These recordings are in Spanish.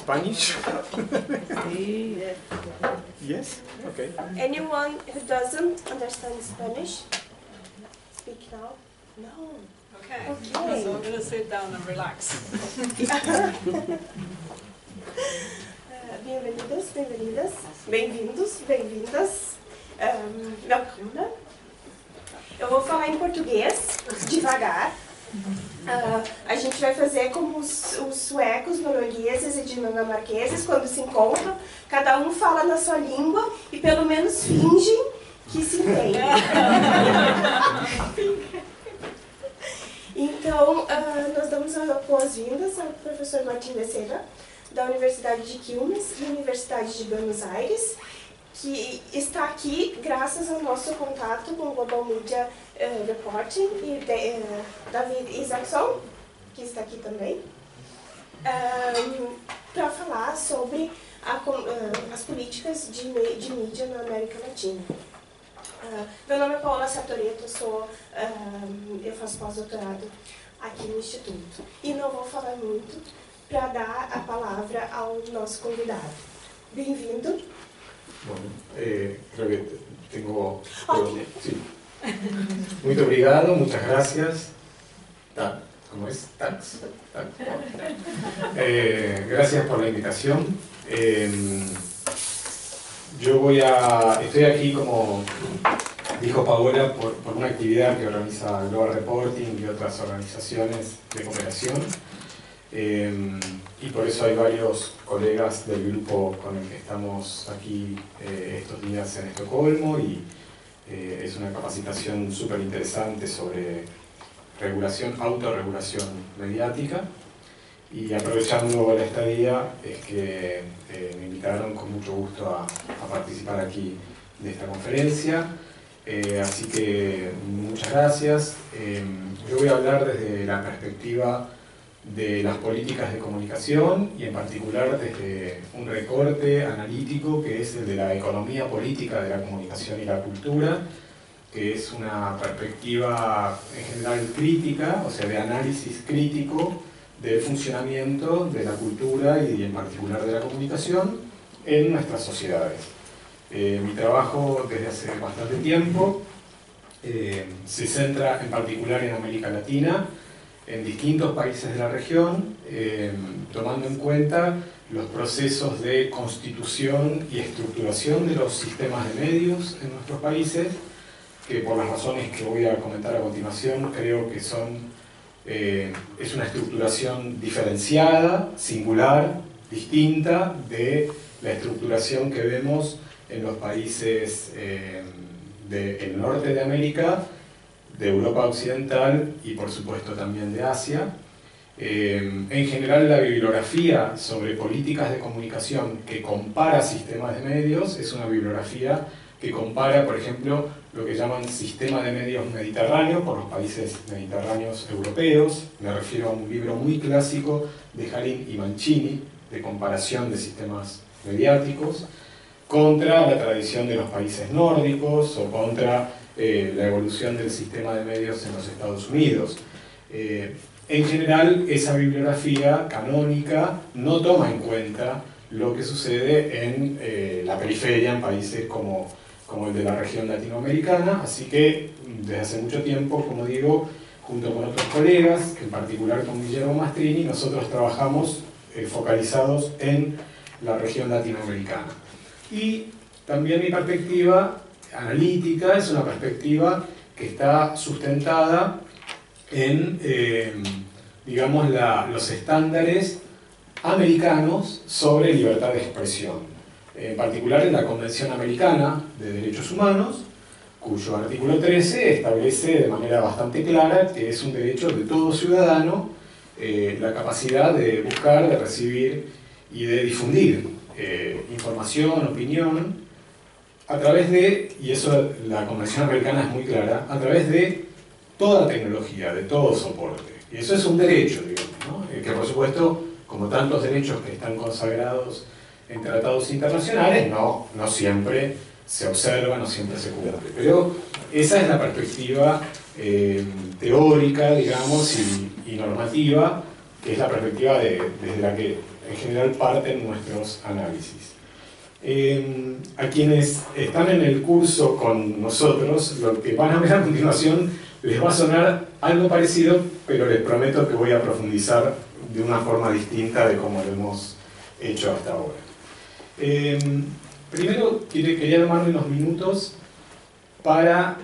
Spanish? Yes? Okay. Anyone who doesn't understand Spanish, speak now. No. Okay. Okay. So I'm going to sit down and relax. Bem-vindos, bem-vindas, bem-vindos, bem-vindas. Welcome. Eu vou falar em português, devagar. A gente vai fazer como os suecos, noruegueses e dinamarqueses, quando se encontram, cada um fala na sua língua e pelo menos fingem que se entendem. Então, nós damos as boas-vindas ao professor Martín Becerra, da Universidade de Quilmes e Universidade de Buenos Aires, que está aqui graças ao nosso contato com o Global Media Reporting e David Isaacson, que está aqui também, para falar sobre as políticas de mídia na América Latina. Meu nome é Paola Sartoreto, eu faço pós-doutorado aqui no Instituto. E não vou falar muito para dar a palavra ao nosso convidado. Bem-vindo. Bueno, creo que tengo... Sí. Muito obrigado, muchas gracias. ¿Cómo es? Gracias por la invitación. Estoy aquí, como dijo Paola, por una actividad que organiza Global Reporting y otras organizaciones de cooperación. Y por eso hay varios colegas del grupo con el que estamos aquí estos días en Estocolmo, y es una capacitación súper interesante sobre autorregulación mediática. Y aprovechando la estadía, es que me invitaron con mucho gusto a participar aquí de esta conferencia. Así que muchas gracias. Yo voy a hablar desde la perspectiva de las políticas de comunicación y en particular desde un recorte analítico que es el de la economía política de la comunicación y la cultura, que es una perspectiva en general crítica, o sea, de análisis crítico del funcionamiento de la cultura y en particular de la comunicación en nuestras sociedades. Mi trabajo desde hace bastante tiempo se centra en particular en América Latina, en distintos países de la región, tomando en cuenta los procesos de constitución y estructuración de los sistemas de medios en nuestros países, que por las razones que voy a comentar a continuación creo que es una estructuración diferenciada, singular, distinta de la estructuración que vemos en los países del norte de América, de Europa Occidental y por supuesto también de Asia. En general, la bibliografía sobre políticas de comunicación que compara sistemas de medios es una bibliografía que compara, por ejemplo, lo que llaman sistema de medios mediterráneo por los países mediterráneos europeos. Me refiero a un libro muy clásico de Harin y Mancini, de comparación de sistemas mediáticos, contra la tradición de los países nórdicos o contra la evolución del sistema de medios en los Estados Unidos. En general, esa bibliografía canónica no toma en cuenta lo que sucede en la periferia, en países como el de la región latinoamericana, así que desde hace mucho tiempo, como digo, junto con otros colegas, en particular con Guillermo Mastrini, nosotros trabajamos focalizados en la región latinoamericana. Y también mi perspectiva analítica es una perspectiva que está sustentada en, digamos, los estándares americanos sobre libertad de expresión, en particular en la Convención Americana de Derechos Humanos, cuyo artículo 13 establece de manera bastante clara que es un derecho de todo ciudadano la capacidad de buscar, de recibir y de difundir información, opinión, a través de, y eso la Convención Americana es muy clara, a través de toda tecnología, de todo soporte. Y eso es un derecho, digamos, ¿no? Que por supuesto, como tantos derechos que están consagrados en tratados internacionales, no siempre se observa, no siempre se cumple. Pero esa es la perspectiva teórica, digamos, y normativa, que es la perspectiva desde la que en general parten nuestros análisis. A quienes están en el curso con nosotros, lo que van a ver a continuación les va a sonar algo parecido, pero les prometo que voy a profundizar de una forma distinta de como lo hemos hecho hasta ahora. Primero quería tomarme unos minutos para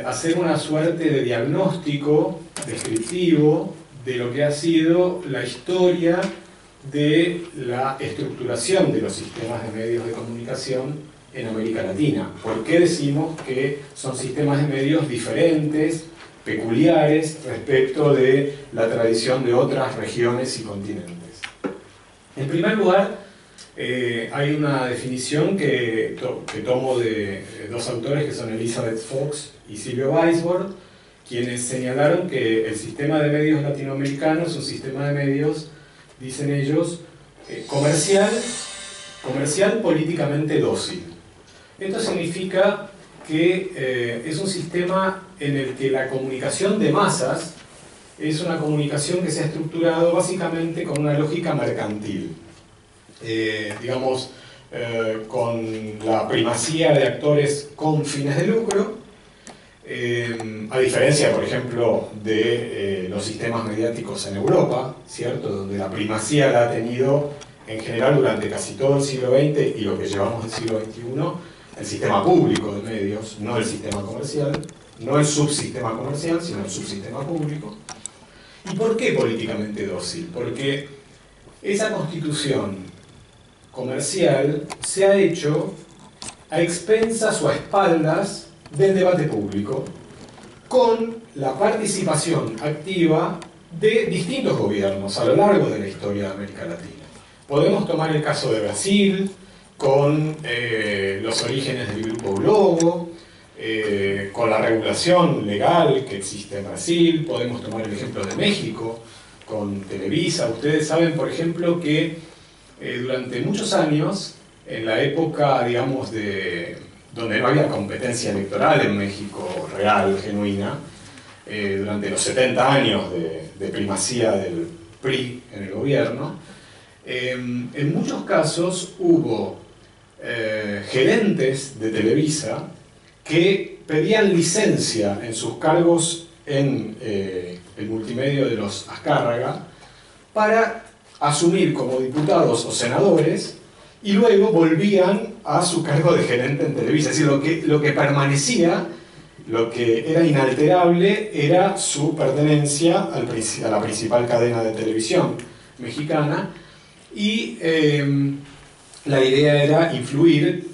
hacer una suerte de diagnóstico descriptivo de lo que ha sido la historia de la estructuración de los sistemas de medios de comunicación en América Latina. ¿Por qué decimos que son sistemas de medios diferentes, peculiares, respecto de la tradición de otras regiones y continentes? En primer lugar, hay una definición que tomo de dos autores que son Elizabeth Fox y Silvio Weisbord, quienes señalaron que el sistema de medios latinoamericano es un sistema de medios, dicen ellos, comercial políticamente dócil. Esto significa que es un sistema en el que la comunicación de masas es una comunicación que se ha estructurado básicamente con una lógica mercantil. Con la primacía de actores con fines de lucro, a diferencia, por ejemplo, de los sistemas mediáticos en Europa, ¿cierto? Donde la primacía la ha tenido en general durante casi todo el siglo XX y lo que llevamos del siglo XXI, el sistema público de medios, no el sistema comercial, no el subsistema comercial, sino el subsistema público. ¿Y por qué políticamente dócil? Porque esa constitución comercial se ha hecho a expensas o a espaldas del debate público, con la participación activa de distintos gobiernos a lo largo de la historia de América Latina. Podemos tomar el caso de Brasil, con los orígenes del Grupo Globo, con la regulación legal que existe en Brasil. Podemos tomar el ejemplo de México, con Televisa. Ustedes saben, por ejemplo, que durante muchos años, en la época, digamos, donde no había competencia electoral en México real, genuina, durante los 70 años de primacía del PRI en el gobierno, en muchos casos hubo gerentes de Televisa que pedían licencia en sus cargos en el multimedio de los Azcárraga para asumir como diputados o senadores y luego volvían a su cargo de gerente en Televisa. Es decir, lo que permanecía, lo que era inalterable, era su pertenencia a la principal cadena de televisión mexicana, y la idea era influir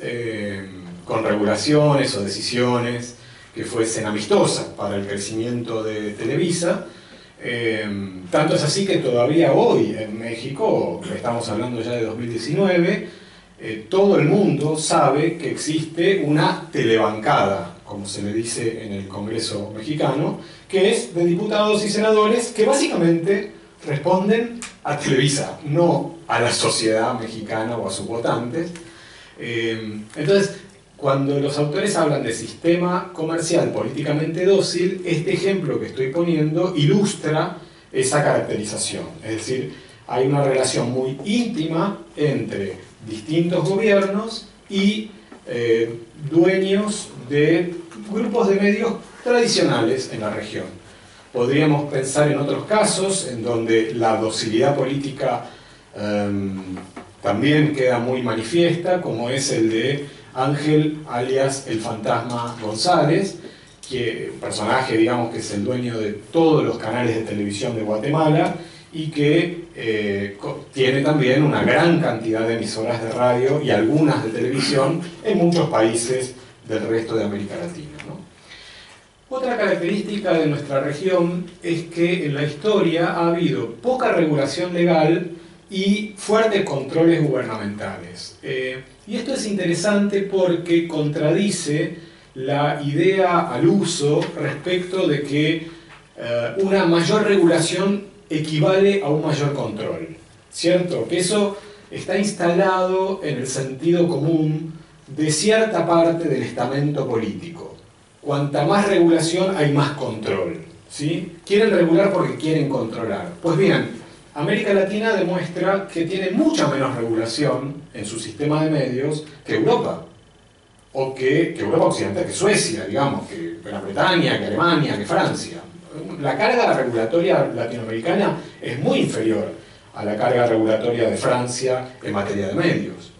con regulaciones o decisiones que fuesen amistosas para el crecimiento de Televisa. Tanto es así que todavía hoy en México, estamos hablando ya de 2019, todo el mundo sabe que existe una telebancada, como se le dice en el Congreso mexicano, que es de diputados y senadores que básicamente responden a Televisa, no a la sociedad mexicana o a sus votantes. Entonces, cuando los autores hablan de sistema comercial políticamente dócil, este ejemplo que estoy poniendo ilustra esa caracterización. Es decir, hay una relación muy íntima entre distintos gobiernos y dueños de grupos de medios tradicionales en la región. Podríamos pensar en otros casos en donde la docilidad política también queda muy manifiesta, como es el de Ángel, alias el Fantasma González, personaje, digamos, que es el dueño de todos los canales de televisión de Guatemala y que tiene también una gran cantidad de emisoras de radio y algunas de televisión en muchos países del resto de América Latina, ¿no? Otra característica de nuestra región es que en la historia ha habido poca regulación legal y fuertes controles gubernamentales. Y esto es interesante porque contradice la idea al uso respecto de que una mayor regulación equivale a un mayor control, ¿cierto? Que eso está instalado en el sentido común de cierta parte del estamento político. Cuanta más regulación hay más control, ¿sí? Quieren regular porque quieren controlar. Pues bien, América Latina demuestra que tiene mucha menos regulación en su sistema de medios que Europa, o que Europa Occidental, que Suecia, digamos, que Gran Bretaña, que Alemania, que Francia. La carga regulatoria latinoamericana es muy inferior a la carga regulatoria de Francia en materia de medios.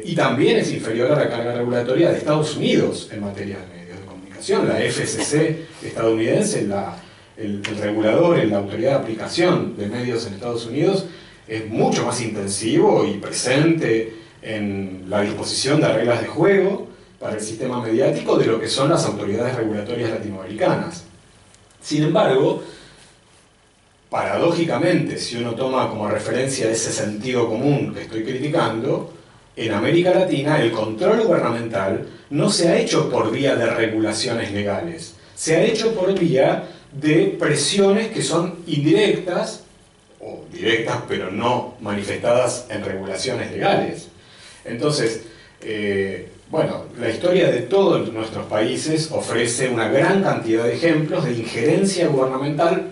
Y también es inferior a la carga regulatoria de Estados Unidos en materia de medios de comunicación. La FCC estadounidense, el regulador, la autoridad de aplicación de medios en Estados Unidos, es mucho más intensivo y presente en la disposición de reglas de juego para el sistema mediático de lo que son las autoridades regulatorias latinoamericanas. Sin embargo, paradójicamente, si uno toma como referencia ese sentido común que estoy criticando, en América Latina el control gubernamental no se ha hecho por vía de regulaciones legales, se ha hecho por vía de presiones que son indirectas, o directas pero no manifestadas en regulaciones legales. Entonces, bueno, la historia de todos nuestros países ofrece una gran cantidad de ejemplos de injerencia gubernamental.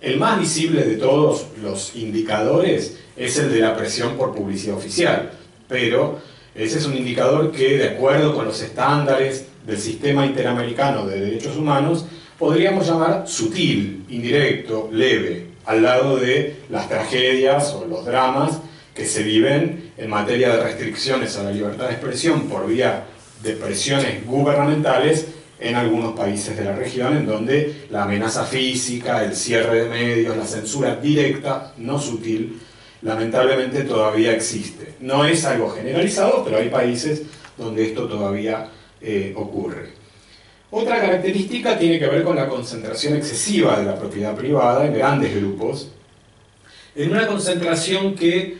El más visible de todos los indicadores es el de la presión por publicidad oficial, pero ese es un indicador que, de acuerdo con los estándares del sistema interamericano de derechos humanos, podríamos llamar sutil, indirecto, leve, al lado de las tragedias o los dramas que se viven en materia de restricciones a la libertad de expresión por vía de presiones gubernamentales en algunos países de la región, en donde la amenaza física, el cierre de medios, la censura directa, no sutil, lamentablemente todavía existe. No es algo generalizado, pero hay países donde esto todavía ocurre. Otra característica tiene que ver con la concentración excesiva de la propiedad privada en grandes grupos, en una concentración que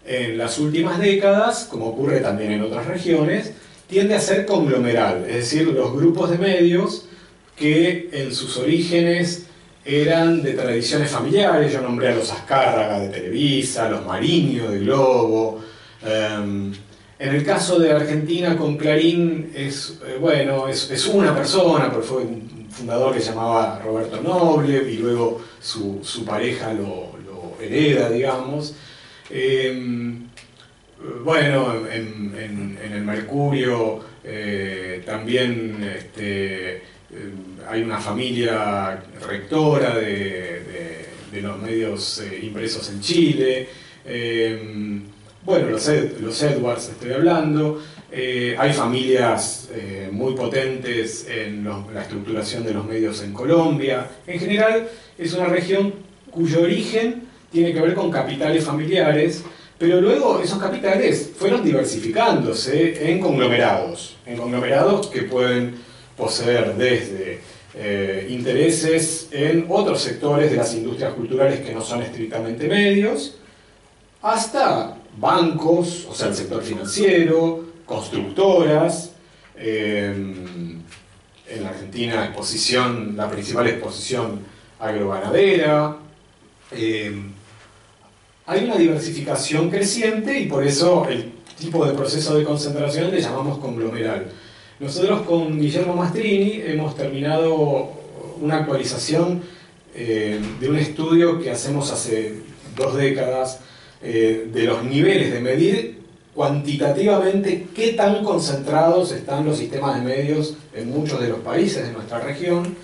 en las últimas décadas, como ocurre también en otras regiones, tiende a ser conglomeral, es decir, los grupos de medios que en sus orígenes eran de tradiciones familiares. Yo nombré a los Azcárraga de Televisa, a los Mariño de Globo. En el caso de Argentina con Clarín es una persona, pero fue un fundador que se llamaba Roberto Noble y luego su pareja lo hereda, digamos. Bueno, en el Mercurio también hay una familia rectora de los medios impresos en Chile. Bueno, los Edwards estoy hablando. Hay familias muy potentes en la estructuración de los medios en Colombia. En general es una región cuyo origen tiene que ver con capitales familiares, pero luego esos capitales fueron diversificándose en conglomerados que pueden poseer desde intereses en otros sectores de las industrias culturales que no son estrictamente medios, hasta bancos, o sea, el sector financiero, constructoras, en la Argentina la principal exposición agroganadera. Hay una diversificación creciente y por eso el tipo de proceso de concentración le llamamos conglomeral. Nosotros con Guillermo Mastrini hemos terminado una actualización de un estudio que hacemos hace 2 décadas de los niveles de medir cuantitativamente qué tan concentrados están los sistemas de medios en muchos de los países de nuestra región.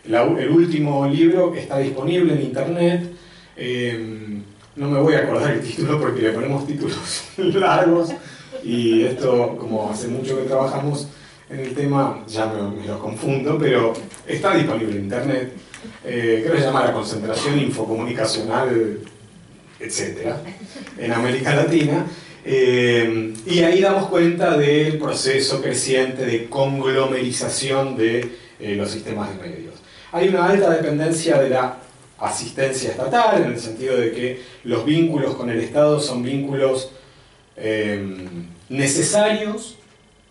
El último libro está disponible en internet. No me voy a acordar el título porque le ponemos títulos largos y esto, como hace mucho que trabajamos en el tema, ya me lo confundo, pero está disponible en internet. Creo que se llama La concentración infocomunicacional, etc., en América Latina. Y ahí damos cuenta del proceso creciente de conglomerización de los sistemas de medios. Hay una alta dependencia de la asistencia estatal, en el sentido de que los vínculos con el Estado son vínculos necesarios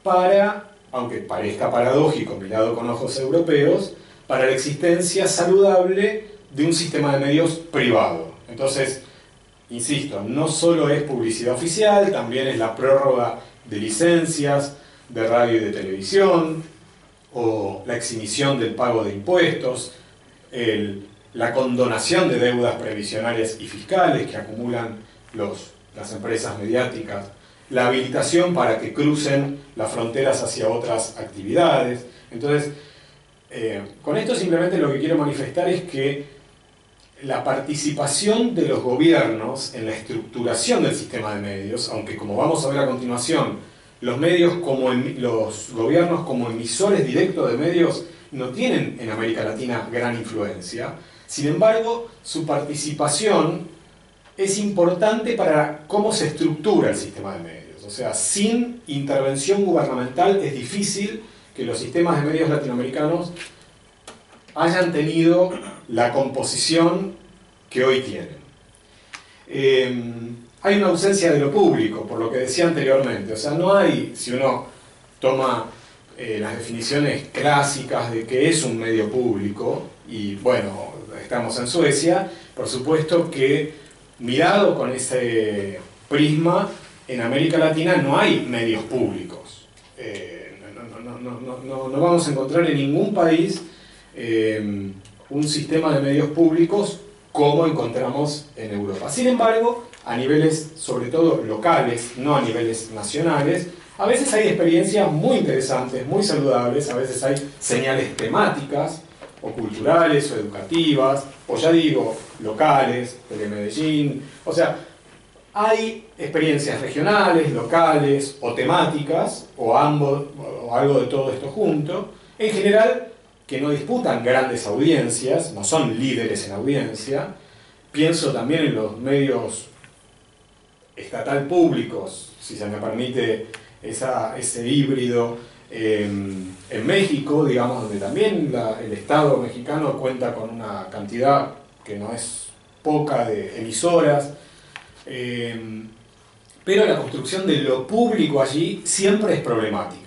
para, aunque parezca paradójico mirado con ojos europeos, para la existencia saludable de un sistema de medios privado. Entonces, insisto, no solo es publicidad oficial, también es la prórroga de licencias de radio y de televisión, o la exhibición del pago de impuestos, el la condonación de deudas previsionarias y fiscales que acumulan las empresas mediáticas, la habilitación para que crucen las fronteras hacia otras actividades. Entonces, con esto simplemente lo que quiero manifestar es que la participación de los gobiernos en la estructuración del sistema de medios, aunque como vamos a ver a continuación, los gobiernos como emisores directos de medios no tienen en América Latina gran influencia, sin embargo, su participación es importante para cómo se estructura el sistema de medios. O sea, sin intervención gubernamental es difícil que los sistemas de medios latinoamericanos hayan tenido la composición que hoy tienen. Hay una ausencia de lo público, por lo que decía anteriormente. O sea, no hay, si uno toma las definiciones clásicas de qué es un medio público, y bueno, estamos en Suecia, por supuesto que mirado con ese prisma, en América Latina no hay medios públicos. No vamos a encontrar en ningún país un sistema de medios públicos como encontramos en Europa. Sin embargo, a niveles sobre todo locales, no a niveles nacionales, a veces hay experiencias muy interesantes, muy saludables, a veces hay señales temáticas, o culturales, o educativas, o ya digo, locales, Telemedellín, o sea, hay experiencias regionales, locales, o temáticas, o ambos, o algo de todo esto junto, en general, que no disputan grandes audiencias, no son líderes en audiencia. Pienso también en los medios estatal públicos, si se me permite ese híbrido, en México, digamos, donde también el Estado mexicano cuenta con una cantidad que no es poca de emisoras, pero la construcción de lo público allí siempre es problemática.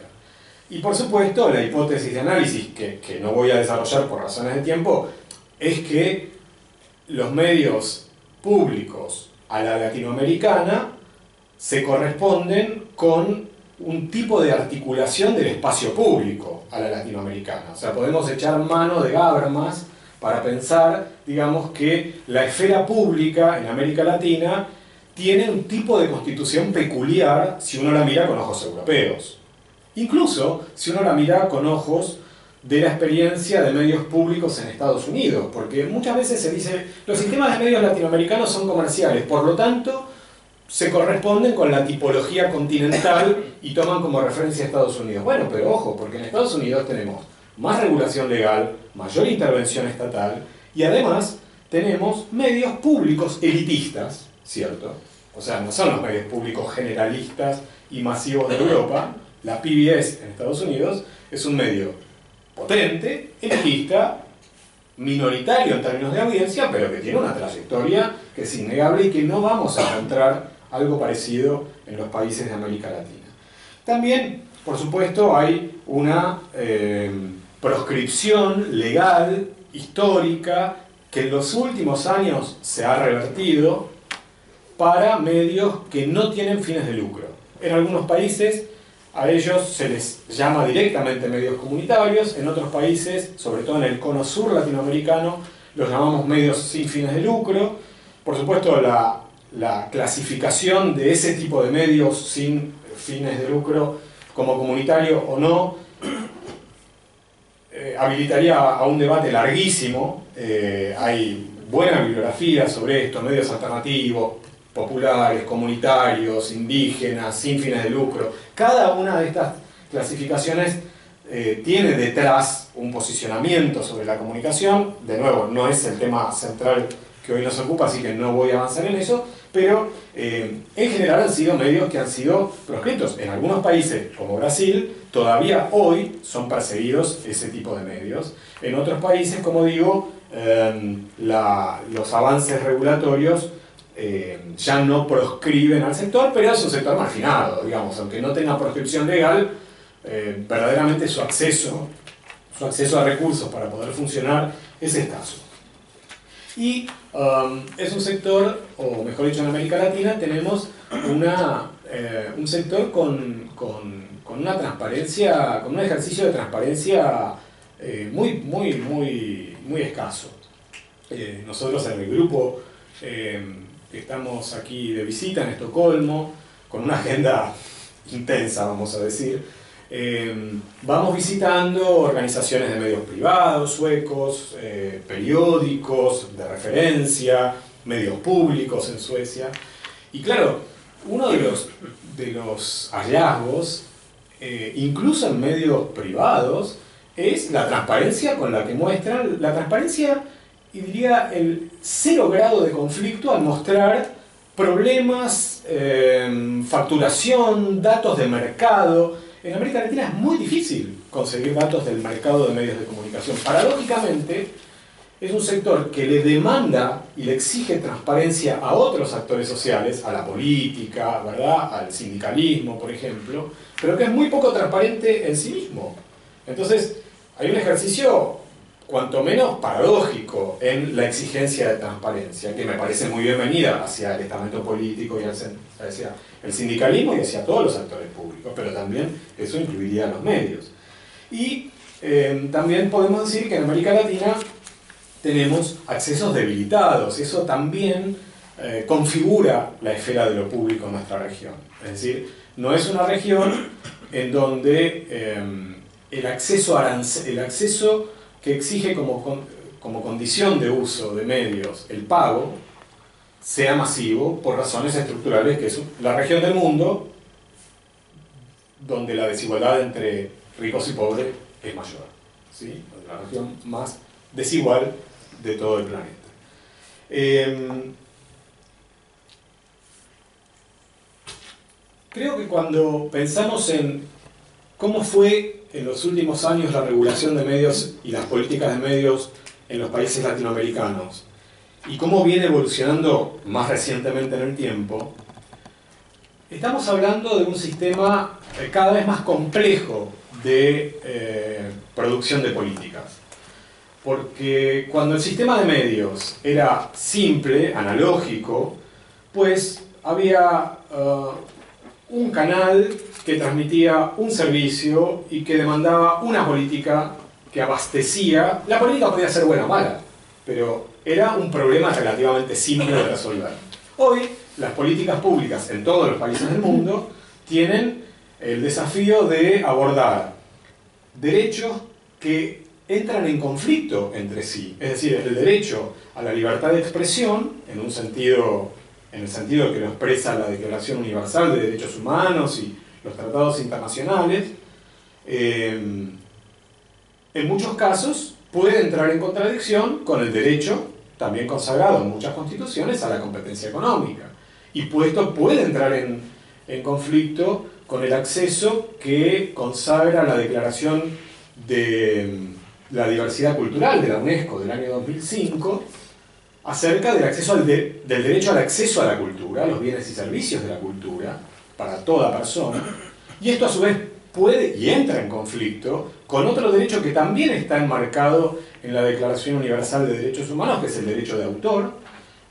Y por supuesto, la hipótesis de análisis, que no voy a desarrollar por razones de tiempo, es que los medios públicos a la latinoamericana se corresponden con un tipo de articulación del espacio público a la latinoamericana. O sea, podemos echar mano de Habermas para pensar, digamos, que la esfera pública en América Latina tiene un tipo de constitución peculiar si uno la mira con ojos europeos. Incluso si uno la mira con ojos de la experiencia de medios públicos en Estados Unidos, porque muchas veces se dice, los sistemas de medios latinoamericanos son comerciales, por lo tanto, se corresponden con la tipología continental y toman como referencia a Estados Unidos. Bueno, pero ojo, porque en Estados Unidos tenemos más regulación legal, mayor intervención estatal, y además tenemos medios públicos elitistas, ¿cierto? O sea, no son los medios públicos generalistas y masivos de Europa. La PBS en Estados Unidos es un medio potente, elitista, minoritario en términos de audiencia, pero que tiene una trayectoria que es innegable y que no vamos a encontrar algo parecido en los países de América Latina. También, por supuesto, hay una proscripción legal, histórica, que en los últimos años se ha revertido para medios que no tienen fines de lucro. En algunos países a ellos se les llama directamente medios comunitarios, en otros países, sobre todo en el cono sur latinoamericano, los llamamos medios sin fines de lucro. Por supuesto, la clasificación de ese tipo de medios sin fines de lucro como comunitario o no habilitaría a un debate larguísimo. Hay buena bibliografía sobre esto, medios alternativos, populares, comunitarios, indígenas, sin fines de lucro. Cada una de estas clasificaciones tiene detrás un posicionamiento sobre la comunicación. De nuevo, no es el tema central que hoy nos ocupa, así que no voy a avanzar en eso, pero en general han sido medios que han sido proscritos. En algunos países, como Brasil, todavía hoy son perseguidos ese tipo de medios. En otros países, como digo, los avances regulatorios ya no proscriben al sector, pero es un sector marginado, digamos, aunque no tenga proscripción legal, verdaderamente su acceso a recursos para poder funcionar es escaso. Y es un sector, o mejor dicho, en América Latina tenemos un sector con una transparencia, con un ejercicio de transparencia muy escaso. nosotros en el grupo estamos aquí de visita en Estocolmo, con una agenda intensa, vamos a decir. Vamos visitando organizaciones de medios privados suecos, periódicos de referencia, medios públicos en Suecia. Y claro, uno de los hallazgos, incluso en medios privados, es la transparencia con la que muestran, la transparencia y diría el 0 grado de conflicto al mostrar problemas, facturación, datos de mercado. En América Latina es muy difícil conseguir datos del mercado de medios de comunicación. Paradójicamente, es un sector que le demanda y le exige transparencia a otros actores sociales, a la política, ¿verdad?, al sindicalismo, por ejemplo, pero que es muy poco transparente en sí mismo. Entonces, hay un ejercicio cuanto menos paradójico en la exigencia de transparencia, que me parece muy bienvenida hacia el estamento político y hacia el sindicalismo y hacia todos los actores públicos, pero también eso incluiría a los medios. Y también podemos decir que en América Latina tenemos accesos debilitados. Eso también configura la esfera de lo público en nuestra región. Es decir, no es una región en donde el acceso que exige como condición de uso de medios el pago sea masivo por razones estructurales, que es la región del mundo donde la desigualdad entre ricos y pobres es mayor, ¿sí? La región más desigual de todo el planeta. Creo que cuando pensamos en cómo fue en los últimos años la regulación de medios y las políticas de medios en los países latinoamericanos y cómo viene evolucionando más recientemente en el tiempo, estamos hablando de un sistema cada vez más complejo de producción de políticas. Porque cuando el sistema de medios era simple, analógico, pues había un canal que transmitía un servicio y que demandaba una política que abastecía. La política podía ser buena o mala, pero era un problema relativamente simple de resolver. Hoy, las políticas públicas en todos los países del mundo tienen el desafío de abordar derechos que entran en conflicto entre sí. Es decir, el derecho a la libertad de expresión, en el sentido que lo expresa la Declaración Universal de Derechos Humanos y los tratados internacionales, en muchos casos puede entrar en contradicción con el derecho, también consagrado en muchas constituciones, a la competencia económica. Y esto puede entrar en conflicto con el acceso que consagra la Declaración de la Diversidad Cultural de la UNESCO del año 2005, acerca del derecho al acceso a la cultura, a los bienes y servicios de la cultura, para toda persona. Y esto a su vez puede y entra en conflicto con otro derecho que también está enmarcado en la Declaración Universal de Derechos Humanos, que es el derecho de autor,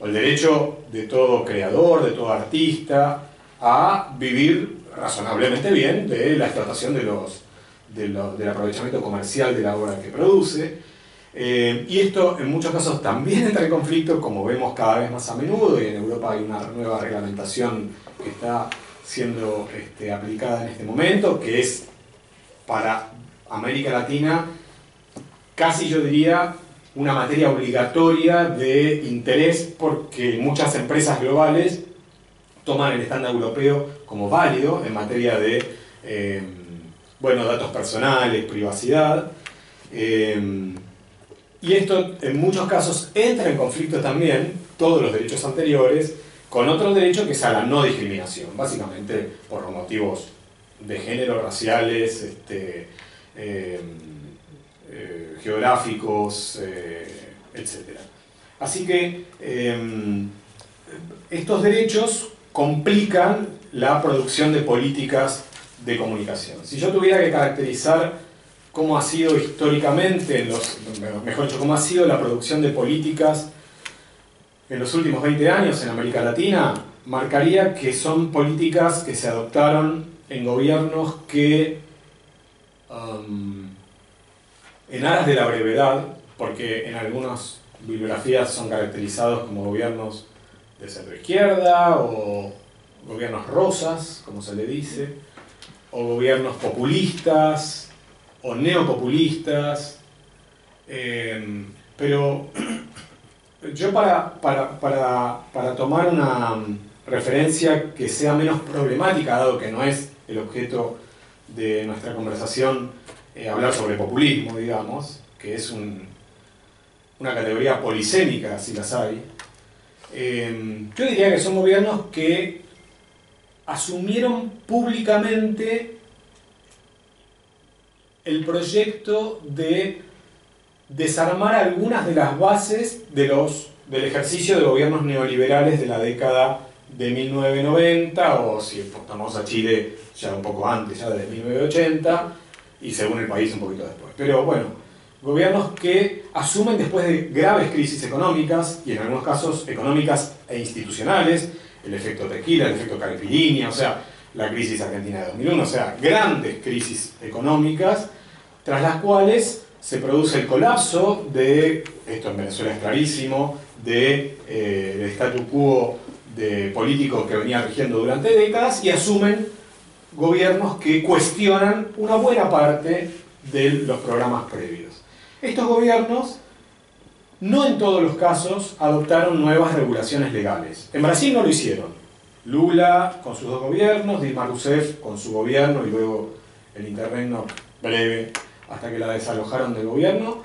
o el derecho de todo creador, de todo artista, a vivir razonablemente bien de la explotación del aprovechamiento comercial de la obra que produce. Y esto en muchos casos también entra en conflicto, como vemos cada vez más a menudo, y en Europa hay una nueva reglamentación que está siendo aplicada en este momento, que es para América Latina casi, yo diría, una materia obligatoria de interés, porque muchas empresas globales toman el estándar europeo como válido en materia de datos personales, privacidad. Y esto en muchos casos entra en conflicto también, todos los derechos anteriores, con otro derecho que es a la no discriminación, básicamente por motivos de género, raciales, geográficos, etc. Así que estos derechos complican la producción de políticas de comunicación. Si yo tuviera que caracterizar cómo ha sido históricamente, mejor dicho, cómo ha sido la producción de políticas en los últimos 20 años en América Latina, marcaría que son políticas que se adoptaron en gobiernos que, en aras de la brevedad, porque en algunos bibliografías son caracterizados como gobiernos de centro-izquierda o gobiernos rosas, como se le dice, o gobiernos populistas o neopopulistas. Pero yo para tomar una referencia que sea menos problemática, dado que no es el objeto de nuestra conversación hablar sobre populismo, digamos, que es una categoría polisémica, si las hay, yo diría que son gobiernos que asumieron públicamente el proyecto de desarmar algunas de las bases del ejercicio de gobiernos neoliberales de la década de 1990, o si estamos a Chile ya un poco antes, ya de 1980, y según el país un poquito después. Pero bueno, gobiernos que asumen después de graves crisis económicas, y en algunos casos económicas e institucionales, el efecto tequila, el efecto caipirinha, o sea, la crisis argentina de 2001, o sea, grandes crisis económicas, tras las cuales se produce el colapso de, esto en Venezuela es clarísimo, del statu quo de políticos que venía rigiendo durante décadas, y asumen gobiernos que cuestionan una buena parte de los programas previos. Estos gobiernos no en todos los casos adoptaron nuevas regulaciones legales. En Brasil no lo hicieron. Lula con sus dos gobiernos, Dilma Rousseff con su gobierno y luego el interregno breve hasta que la desalojaron del gobierno,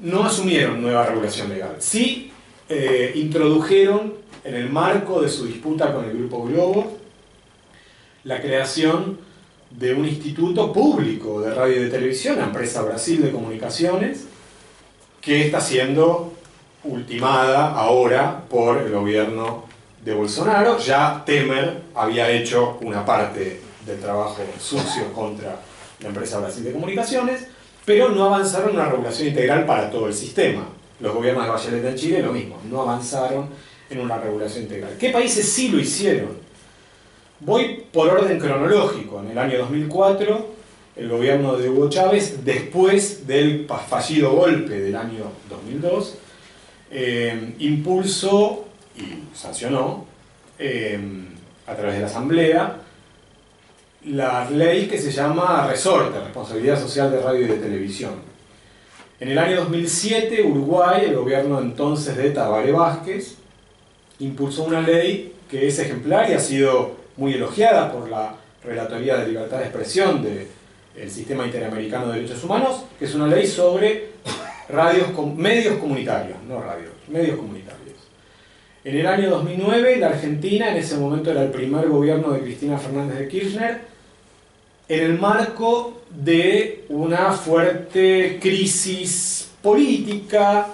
no asumieron nueva regulación legal. Sí introdujeron en el marco de su disputa con el Grupo Globo la creación de un instituto público de radio y de televisión, la empresa Brasil de Comunicaciones, que está siendo ultimada ahora por el gobierno de Bolsonaro. Ya Temer había hecho una parte del trabajo sucio contra la empresa Brasil de Comunicaciones, pero no avanzaron en una regulación integral para todo el sistema. Los gobiernos de Bachelet en Chile lo mismo, no avanzaron en una regulación integral. ¿Qué países sí lo hicieron? Voy por orden cronológico. En el año 2004, el gobierno de Hugo Chávez, después del fallido golpe del año 2002, impulsó y sancionó a través de la Asamblea la ley que se llama Resorte, Responsabilidad Social de Radio y de Televisión. En el año 2007, Uruguay, el gobierno entonces de Tabaré Vázquez, impulsó una ley que es ejemplar y ha sido muy elogiada por la Relatoría de Libertad de Expresión del Sistema Interamericano de Derechos Humanos, que es una ley sobre medios comunitarios, no radios, medios comunitarios. En el año 2009, la Argentina, en ese momento era el primer gobierno de Cristina Fernández de Kirchner, en el marco de una fuerte crisis política,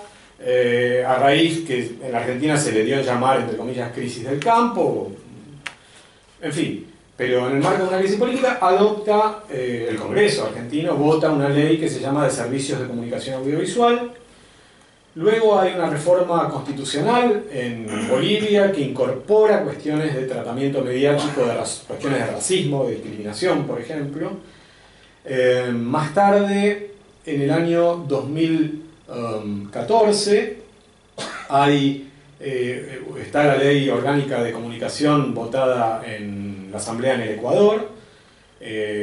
a raíz que en la Argentina se le dio a llamar, entre comillas, crisis del campo, en fin, pero en el marco de una crisis política adopta el Congreso argentino, vota una ley que se llama de Servicios de Comunicación Audiovisual. Luego hay una reforma constitucional en Bolivia que incorpora cuestiones de tratamiento mediático, cuestiones de racismo, de discriminación, por ejemplo. Más tarde, en el año 2014, está la ley orgánica de comunicación votada en la Asamblea en el Ecuador,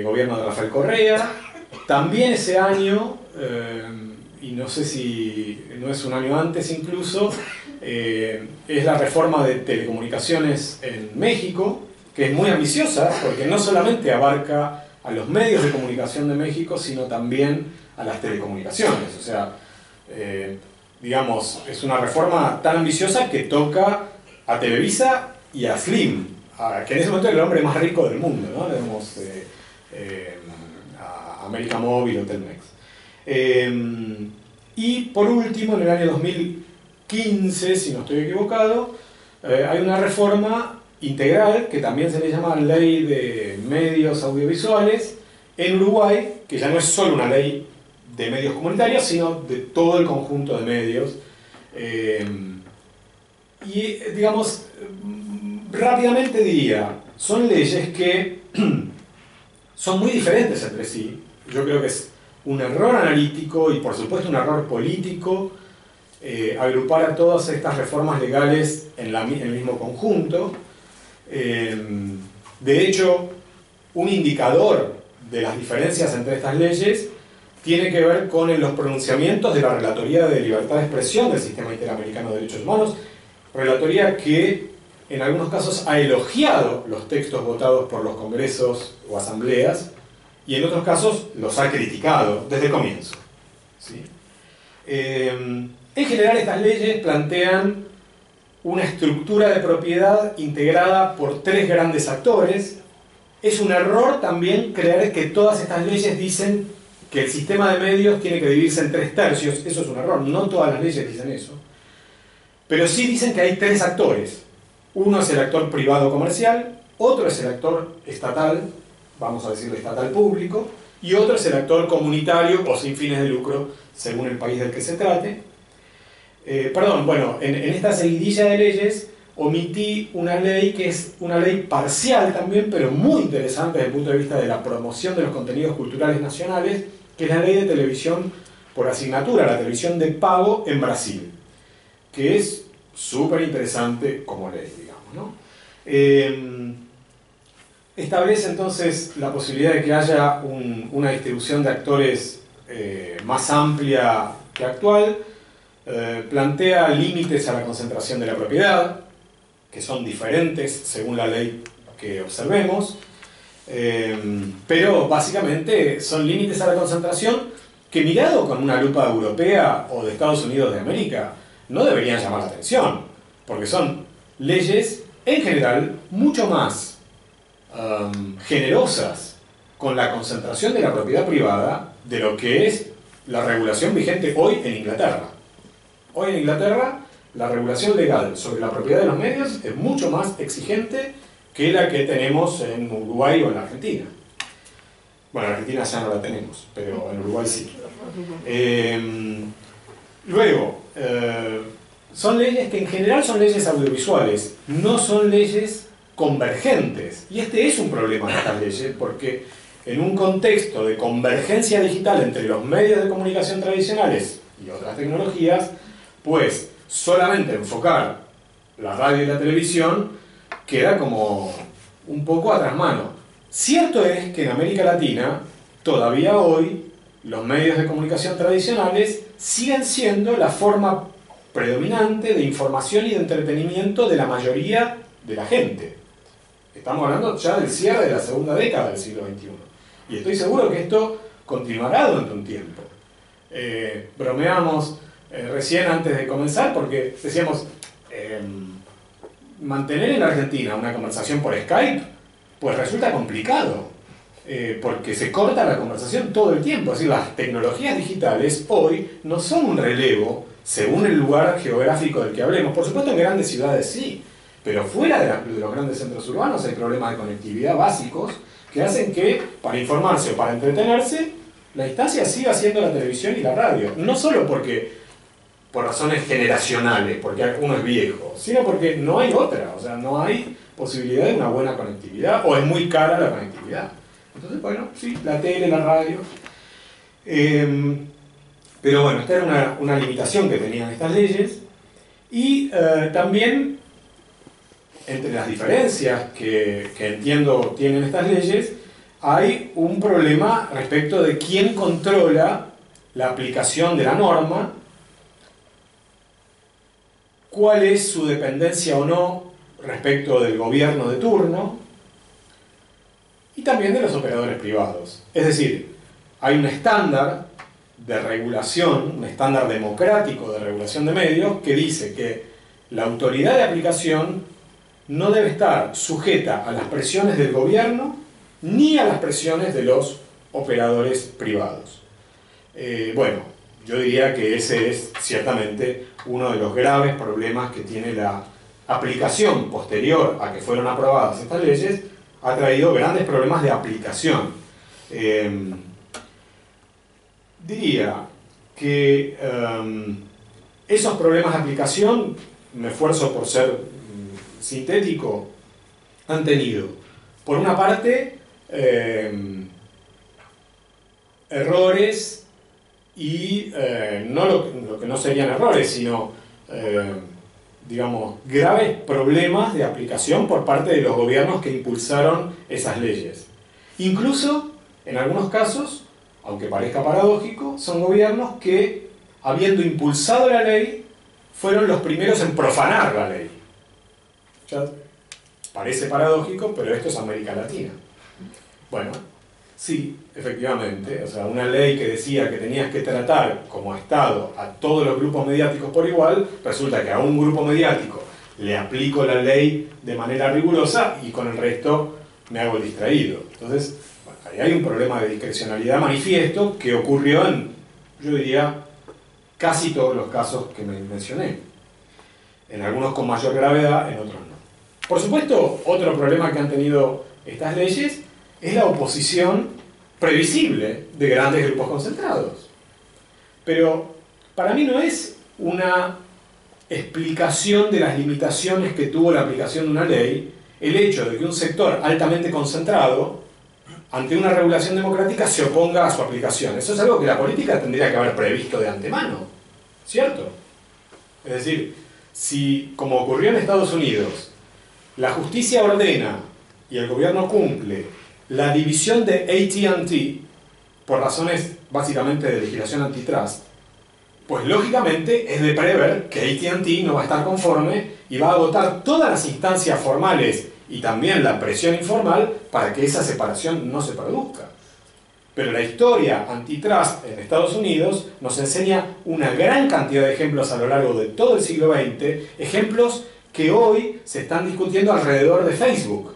gobierno de Rafael Correa. También ese año, y no sé si no es un año antes incluso, es la reforma de telecomunicaciones en México, que es muy ambiciosa porque no solamente abarca a los medios de comunicación de México, sino también a las telecomunicaciones. O sea, digamos, es una reforma tan ambiciosa que toca a Televisa y a Slim, que en ese momento era el hombre más rico del mundo, ¿no? Digamos, a América Móvil o Telmex. Y por último, en el año 2015, si no estoy equivocado, hay una reforma integral que también se le llama Ley de Medios Audiovisuales en Uruguay, que ya no es solo una ley de medios comunitarios, sino de todo el conjunto de medios. Y digamos, rápidamente diría, son leyes que son muy diferentes entre sí. Yo creo que es un error analítico y por supuesto un error político agrupar a todas estas reformas legales en el mismo conjunto. De hecho, un indicador de las diferencias entre estas leyes tiene que ver con los pronunciamientos de la Relatoría de Libertad de Expresión del Sistema Interamericano de Derechos Humanos, relatoría que en algunos casos ha elogiado los textos votados por los congresos o asambleas y en otros casos los ha criticado desde el comienzo, ¿sí? En general estas leyes plantean una estructura de propiedad integrada por tres grandes actores. Es un error también creer que todas estas leyes dicen que el sistema de medios tiene que dividirse en 3/3. Eso es un error, no todas las leyes dicen eso. Pero sí dicen que hay tres actores. Uno es el actor privado comercial, otro es el actor estatal, vamos a decirle estatal público, y otro es el actor comunitario o sin fines de lucro, según el país del que se trate. En esta seguidilla de leyes omití una ley que es una ley parcial también, pero muy interesante desde el punto de vista de la promoción de los contenidos culturales nacionales, que es la ley de televisión por asignatura, la televisión de pago en Brasil, que es súper interesante como ley, digamos, ¿no? Establece entonces la posibilidad de que haya una distribución de actores más amplia que actual, plantea límites a la concentración de la propiedad, que son diferentes según la ley que observemos, pero básicamente son límites a la concentración que, mirado con una lupa europea o de Estados Unidos de América, no deberían llamar la atención, porque son leyes en general mucho más generosas con la concentración de la propiedad privada de lo que es la regulación vigente hoy en Inglaterra. Hoy en Inglaterra la regulación legal sobre la propiedad de los medios es mucho más exigente que la que tenemos en Uruguay o en la Argentina. Bueno, en Argentina ya no la tenemos, pero en Uruguay sí. Son leyes que en general son leyes audiovisuales, no son leyes convergentes. Y este es un problema de estas leyes, porque en un contexto de convergencia digital entre los medios de comunicación tradicionales y otras tecnologías, pues solamente enfocar la radio y la televisión queda como un poco a trasmano. Cierto es que en América Latina, todavía hoy, los medios de comunicación tradicionales siguen siendo la forma predominante de información y de entretenimiento de la mayoría de la gente. Estamos hablando ya del cierre de la segunda década del siglo XXI. Y estoy seguro que esto continuará durante un tiempo. Bromeamos recién antes de comenzar porque decíamos, mantener en la Argentina una conversación por Skype, pues resulta complicado, porque se corta la conversación todo el tiempo. Es decir, las tecnologías digitales hoy no son un relevo según el lugar geográfico del que hablemos. Por supuesto en grandes ciudades sí, pero fuera de los grandes centros urbanos hay problemas de conectividad básicos que hacen que, para informarse o para entretenerse, la instancia siga siendo la televisión y la radio. No solo por razones generacionales, porque uno es viejo, sino porque no hay otra, o sea, no hay posibilidad de una buena conectividad, o es muy cara la conectividad. Entonces, bueno, sí, la tele, la radio. Pero bueno, esta era una limitación que tenían estas leyes. Y también, entre las diferencias que entiendo tienen estas leyes, hay un problema respecto de quién controla la aplicación de la norma, cuál es su dependencia o no respecto del gobierno de turno y también de los operadores privados. Es decir, hay un estándar de regulación, un estándar democrático de regulación de medios que dice que la autoridad de aplicación no debe estar sujeta a las presiones del gobierno ni a las presiones de los operadores privados. Bueno, yo diría que ese es ciertamente uno de los graves problemas que tiene la aplicación posterior a que fueron aprobadas estas leyes. Ha traído grandes problemas de aplicación. Diría que esos problemas de aplicación, me esfuerzo por ser sintético, han tenido, por una parte, errores y no lo que no serían errores, sino, digamos, graves problemas de aplicación por parte de los gobiernos que impulsaron esas leyes. Incluso, en algunos casos, aunque parezca paradójico, son gobiernos que, habiendo impulsado la ley, fueron los primeros en profanar la ley. Ya parece paradójico, pero esto es América Latina. Bueno, sí, efectivamente, o sea, una ley que decía que tenías que tratar como Estado a todos los grupos mediáticos por igual, resulta que a un grupo mediático le aplico la ley de manera rigurosa y con el resto me hago el distraído. Entonces, bueno, ahí hay un problema de discrecionalidad manifiesto que ocurrió en, yo diría, casi todos los casos que me mencioné. En algunos con mayor gravedad, en otros no. Por supuesto, otro problema que han tenido estas leyes es la oposición previsible de grandes grupos concentrados. Pero para mí no es una explicación de las limitaciones que tuvo la aplicación de una ley el hecho de que un sector altamente concentrado, ante una regulación democrática, se oponga a su aplicación. Eso es algo que la política tendría que haber previsto de antemano, ¿cierto? Es decir, si, como ocurrió en Estados Unidos, la justicia ordena y el gobierno cumple la división de AT&T por razones básicamente de legislación antitrust, pues lógicamente es de prever que AT&T no va a estar conforme y va a agotar todas las instancias formales y también la presión informal para que esa separación no se produzca. Pero la historia antitrust en Estados Unidos nos enseña una gran cantidad de ejemplos a lo largo de todo el siglo XX, ejemplos que hoy se están discutiendo alrededor de Facebook,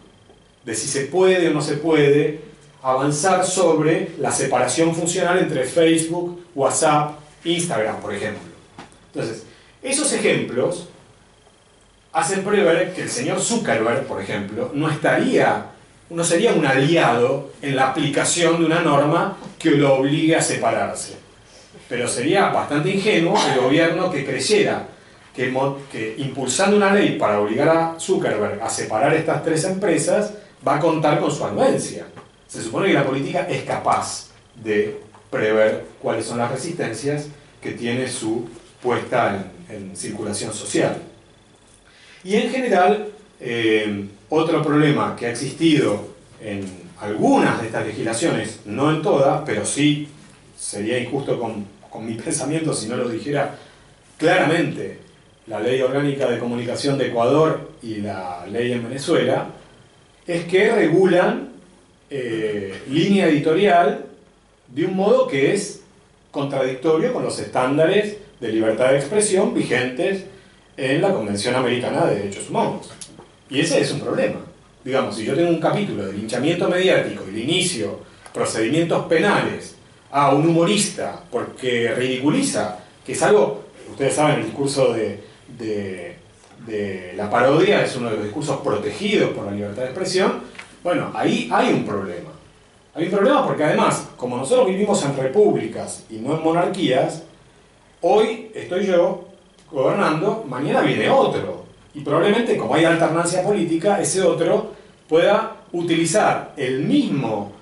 de si se puede o no se puede avanzar sobre la separación funcional entre Facebook, WhatsApp, Instagram, por ejemplo. Entonces, esos ejemplos hacen prever que el señor Zuckerberg, por ejemplo, no sería un aliado en la aplicación de una norma que lo obligue a separarse. Pero sería bastante ingenuo el gobierno que creyera que impulsando una ley para obligar a Zuckerberg a separar estas tres empresas va a contar con su anuencia. Se supone que la política es capaz de prever cuáles son las resistencias que tiene su puesta en circulación social. Y en general, otro problema que ha existido en algunas de estas legislaciones, no en todas, pero sí sería injusto con mi pensamiento si no lo dijera claramente la Ley Orgánica de Comunicación de Ecuador y la ley en Venezuela, es que regulan línea editorial de un modo que es contradictorio con los estándares de libertad de expresión vigentes en la Convención Americana de Derechos Humanos. Y ese es un problema. Digamos, si yo tengo un capítulo de linchamiento mediático y le inicio procedimientos penales a un humorista porque ridiculiza, que es algo, ustedes saben, el discurso de la parodia es uno de los discursos protegidos por la libertad de expresión, bueno, ahí hay un problema. Hay un problema porque además, como nosotros vivimos en repúblicas y no en monarquías, hoy estoy yo gobernando, mañana viene otro. Y probablemente, como hay alternancia política, ese otro pueda utilizar el mismo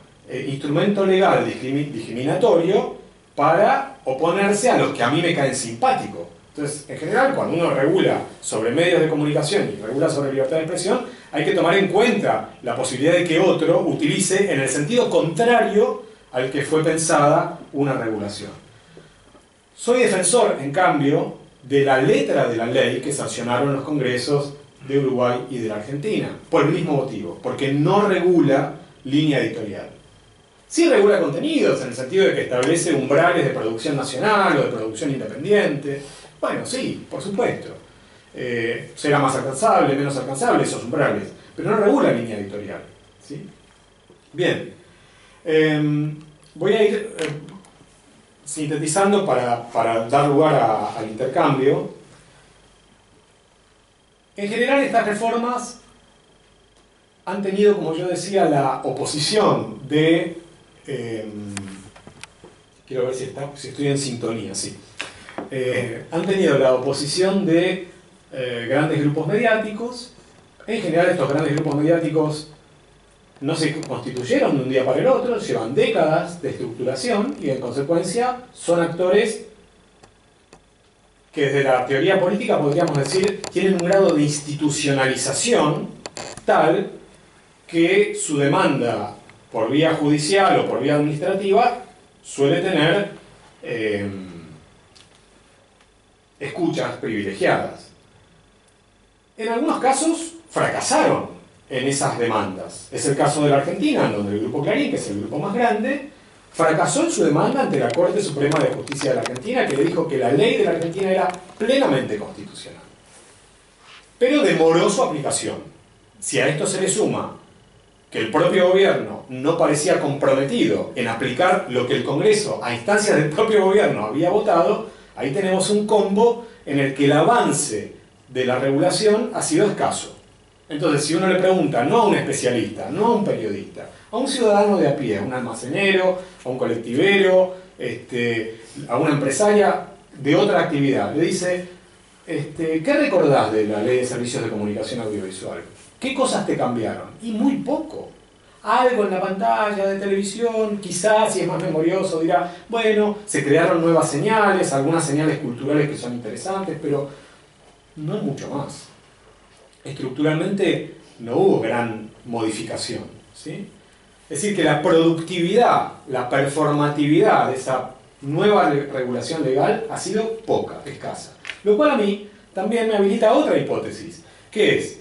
instrumento legal discriminatorio para oponerse a los que a mí me caen simpáticos. Entonces, en general, cuando uno regula sobre medios de comunicación y regula sobre libertad de expresión, hay que tomar en cuenta la posibilidad de que otro utilice en el sentido contrario al que fue pensada una regulación. Soy defensor, en cambio, de la letra de la ley que sancionaron los congresos de Uruguay y de la Argentina, por el mismo motivo, porque no regula línea editorial. Sí regula contenidos, en el sentido de que establece umbrales de producción nacional o de producción independiente. Bueno, sí, por supuesto. Será más alcanzable, menos alcanzable esos umbrales, pero no regula línea editorial, ¿sí? Bien. Voy a ir sintetizando para dar lugar al intercambio. En general, estas reformas han tenido, como yo decía, la oposición de... quiero ver si estoy en sintonía, sí. Han tenido la oposición de grandes grupos mediáticos. En general, estos grandes grupos mediáticos no se constituyeron de un día para el otro, llevan décadas de estructuración y en consecuencia son actores que desde la teoría política podríamos decir tienen un grado de institucionalización tal que su demanda por vía judicial o por vía administrativa suele tener escuchas privilegiadas. En algunos casos fracasaron en esas demandas. Es el caso de la Argentina, en donde el Grupo Clarín, que es el grupo más grande, fracasó en su demanda ante la Corte Suprema de Justicia de la Argentina, que le dijo que la ley de la Argentina era plenamente constitucional. Pero demoró su aplicación. Si a esto se le suma que el propio gobierno no parecía comprometido en aplicar lo que el Congreso, a instancias del propio gobierno, había votado, ahí tenemos un combo en el que el avance de la regulación ha sido escaso. Entonces, si uno le pregunta, no a un especialista, no a un periodista, a un ciudadano de a pie, a un almacenero, a un colectivero, a una empresaria de otra actividad, le dice, ¿qué recordás de la Ley de Servicios de Comunicación Audiovisual? ¿Qué cosas te cambiaron? Y muy poco. Algo en la pantalla de televisión, quizás, si es más memorioso, dirá, bueno, se crearon nuevas señales, algunas señales culturales que son interesantes, pero no mucho más. Estructuralmente no hubo gran modificación, ¿sí? Es decir, que la productividad, la performatividad de esa nueva regulación legal ha sido poca, escasa. Lo cual a mí también me habilita a otra hipótesis, que es,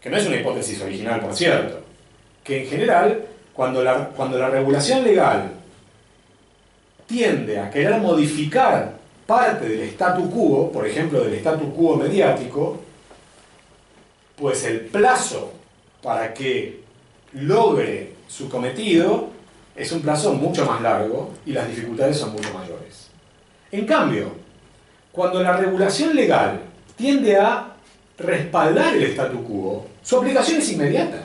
que no es una hipótesis original, por cierto, que en general, cuando la regulación legal tiende a querer modificar parte del statu quo, por ejemplo del statu quo mediático, pues el plazo para que logre su cometido es un plazo mucho más largo y las dificultades son mucho mayores. En cambio, cuando la regulación legal tiende a respaldar el statu quo, su aplicación es inmediata.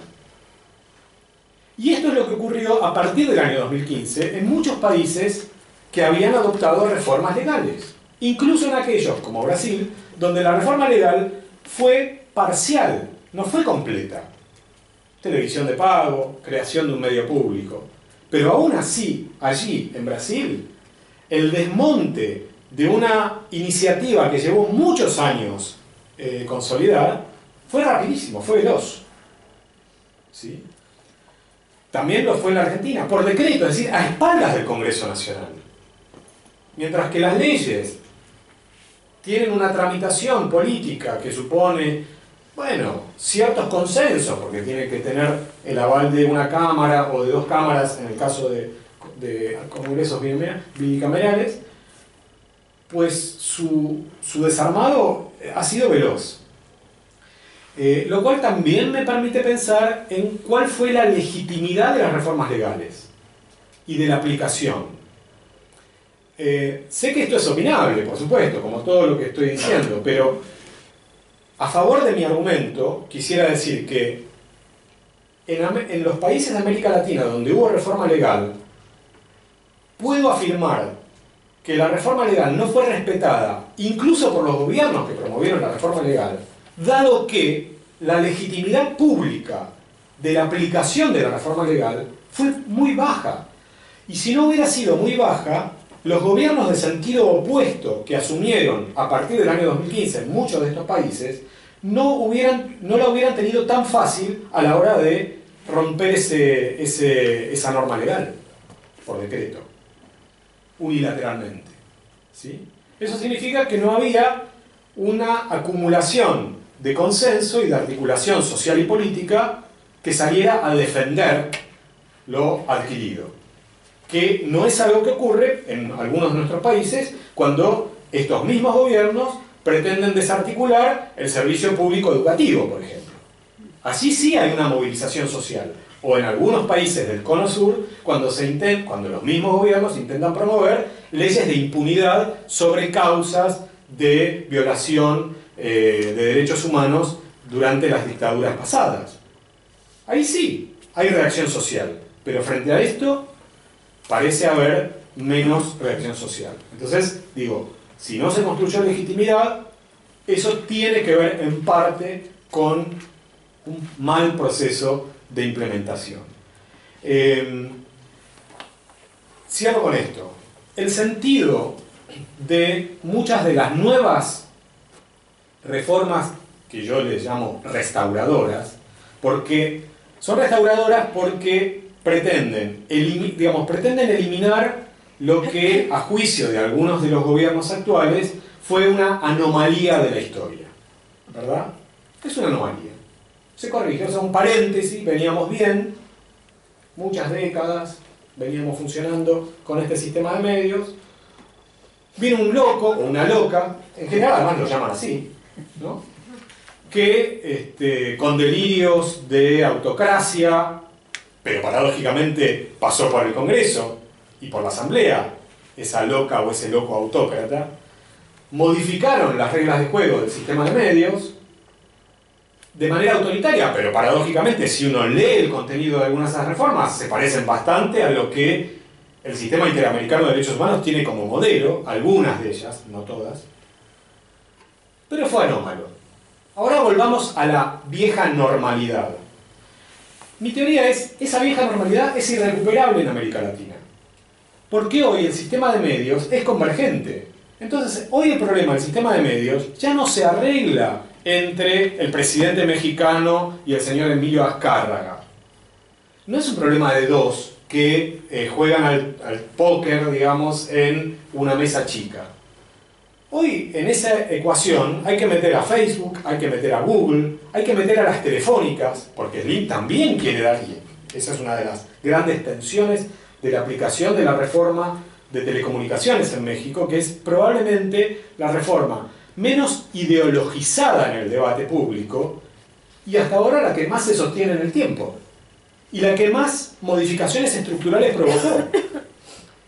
Y esto es lo que ocurrió a partir del año 2015 en muchos países que habían adoptado reformas legales. Incluso en aquellos, como Brasil, donde la reforma legal fue parcial, no fue completa. Televisión de pago, creación de un medio público. Pero aún así, allí, en Brasil, el desmonte de una iniciativa que llevó muchos años consolidar, fue rapidísimo, fue veloz. ¿Sí? También lo fue en la Argentina, por decreto, es decir, a espaldas del Congreso Nacional. Mientras que las leyes tienen una tramitación política que supone, bueno, ciertos consensos, porque tiene que tener el aval de una cámara o de dos cámaras en el caso de congresos bicamerales, pues su desarmado ha sido veloz. Lo cual también me permite pensar en cuál fue la legitimidad de las reformas legales y de la aplicación. Sé que esto es opinable, por supuesto, como todo lo que estoy diciendo, pero a favor de mi argumento quisiera decir que en los países de América Latina donde hubo reforma legal, puedo afirmar que la reforma legal no fue respetada, incluso por los gobiernos que promovieron la reforma legal, dado que la legitimidad pública de la aplicación de la reforma legal fue muy baja. Y si no hubiera sido muy baja, los gobiernos de sentido opuesto que asumieron a partir del año 2015 en muchos de estos países no la hubieran tenido tan fácil a la hora de romper esa norma legal por decreto, unilateralmente. ¿Sí? Eso significa que no había una acumulación de consenso y de articulación social y política que saliera a defender lo adquirido, que no es algo que ocurre en algunos de nuestros países cuando estos mismos gobiernos pretenden desarticular el servicio público educativo, por ejemplo. Así sí hay una movilización social, o en algunos países del Cono Sur, cuando los mismos gobiernos intentan promover leyes de impunidad sobre causas de violación de derechos humanos durante las dictaduras pasadas. Ahí sí, hay reacción social, pero frente a esto parece haber menos reacción social. Entonces, digo, si no se construyó legitimidad, eso tiene que ver en parte con un mal proceso de implementación. Cierro con esto. El sentido de muchas de las nuevas reformas que yo les llamo restauradoras, porque son restauradoras porque pretenden eliminar lo que, a juicio de algunos de los gobiernos actuales, fue una anomalía de la historia. ¿Verdad? Es una anomalía. Se corrige, o sea, un paréntesis, veníamos bien, muchas décadas, veníamos funcionando con este sistema de medios. Viene un loco o una loca, en general además lo llaman así, ¿no? Que con delirios de autocracia, pero paradójicamente pasó por el Congreso y por la Asamblea, esa loca o ese loco autócrata, modificaron las reglas de juego del sistema de medios de manera autoritaria, pero paradójicamente si uno lee el contenido de algunas de esas reformas se parecen bastante a lo que el Sistema Interamericano de Derechos Humanos tiene como modelo, algunas de ellas, no todas, pero fue anómalo. Ahora volvamos a la vieja normalidad. Mi teoría es, esa vieja normalidad es irrecuperable en América Latina, porque hoy el sistema de medios es convergente. Entonces, hoy el problema del sistema de medios ya no se arregla entre el presidente mexicano y el señor Emilio Azcárraga. No es un problema de dos que juegan al póker, digamos, en una mesa chica. Hoy, en esa ecuación, hay que meter a Facebook, hay que meter a Google, hay que meter a las telefónicas, porque Slim también quiere dar, y esa es una de las grandes tensiones de la aplicación de la reforma de telecomunicaciones en México, que es probablemente la reforma menos ideologizada en el debate público y hasta ahora la que más se sostiene en el tiempo y la que más modificaciones estructurales provocó.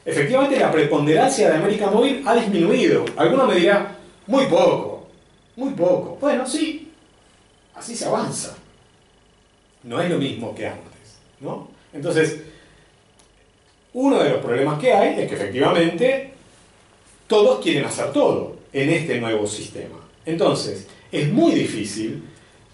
Efectivamente, la preponderancia de América Móvil ha disminuido. Alguno me dirá, muy poco, muy poco. Bueno, sí, así se avanza. No es lo mismo que antes, ¿no? Entonces, uno de los problemas que hay es que efectivamente todos quieren hacer todo en este nuevo sistema. Entonces, es muy difícil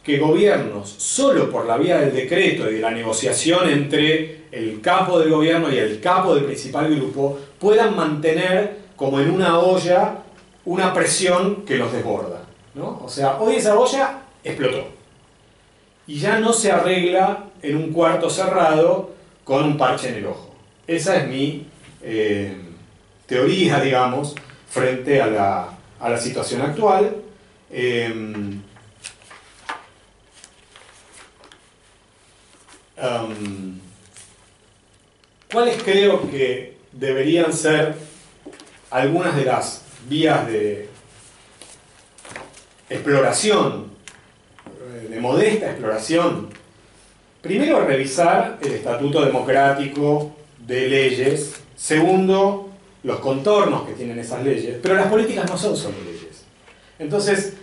que gobiernos, solo por la vía del decreto y de la negociación entre el capo del gobierno y el capo del principal grupo, puedan mantener como en una olla una presión que los desborda, ¿no? O sea, hoy esa olla explotó y ya no se arregla en un cuarto cerrado con un parche en el ojo. Esa es mi teoría, digamos, frente a la situación actual. ¿Cuáles creo que deberían ser algunas de las vías de exploración, de modesta exploración? Primero, revisar el estatuto democrático de leyes. Segundo, los contornos que tienen esas leyes. Pero las políticas no son solo leyes. Entonces,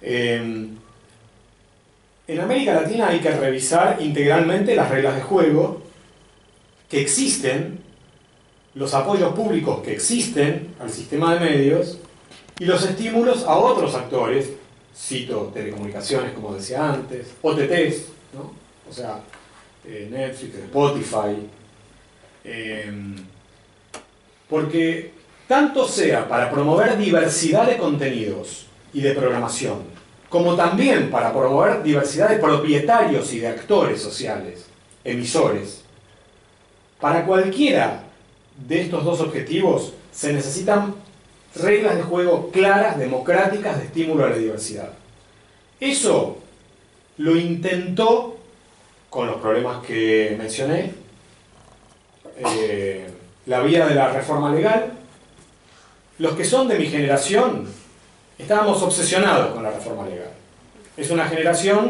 en América Latina hay que revisar integralmente las reglas de juego que existen, los apoyos públicos que existen al sistema de medios y los estímulos a otros actores, cito telecomunicaciones como decía antes, OTTs, ¿no? O sea, Netflix, Spotify, porque tanto sea para promover diversidad de contenidos y de programación, como también para promover diversidad de propietarios y de actores sociales, emisores, para cualquiera de estos dos objetivos se necesitan reglas de juego claras, democráticas, de estímulo a la diversidad. Eso lo intentó, con los problemas que mencioné, la vía de la reforma legal. Los que son de mi generación estábamos obsesionados con la reforma legal. Es una generación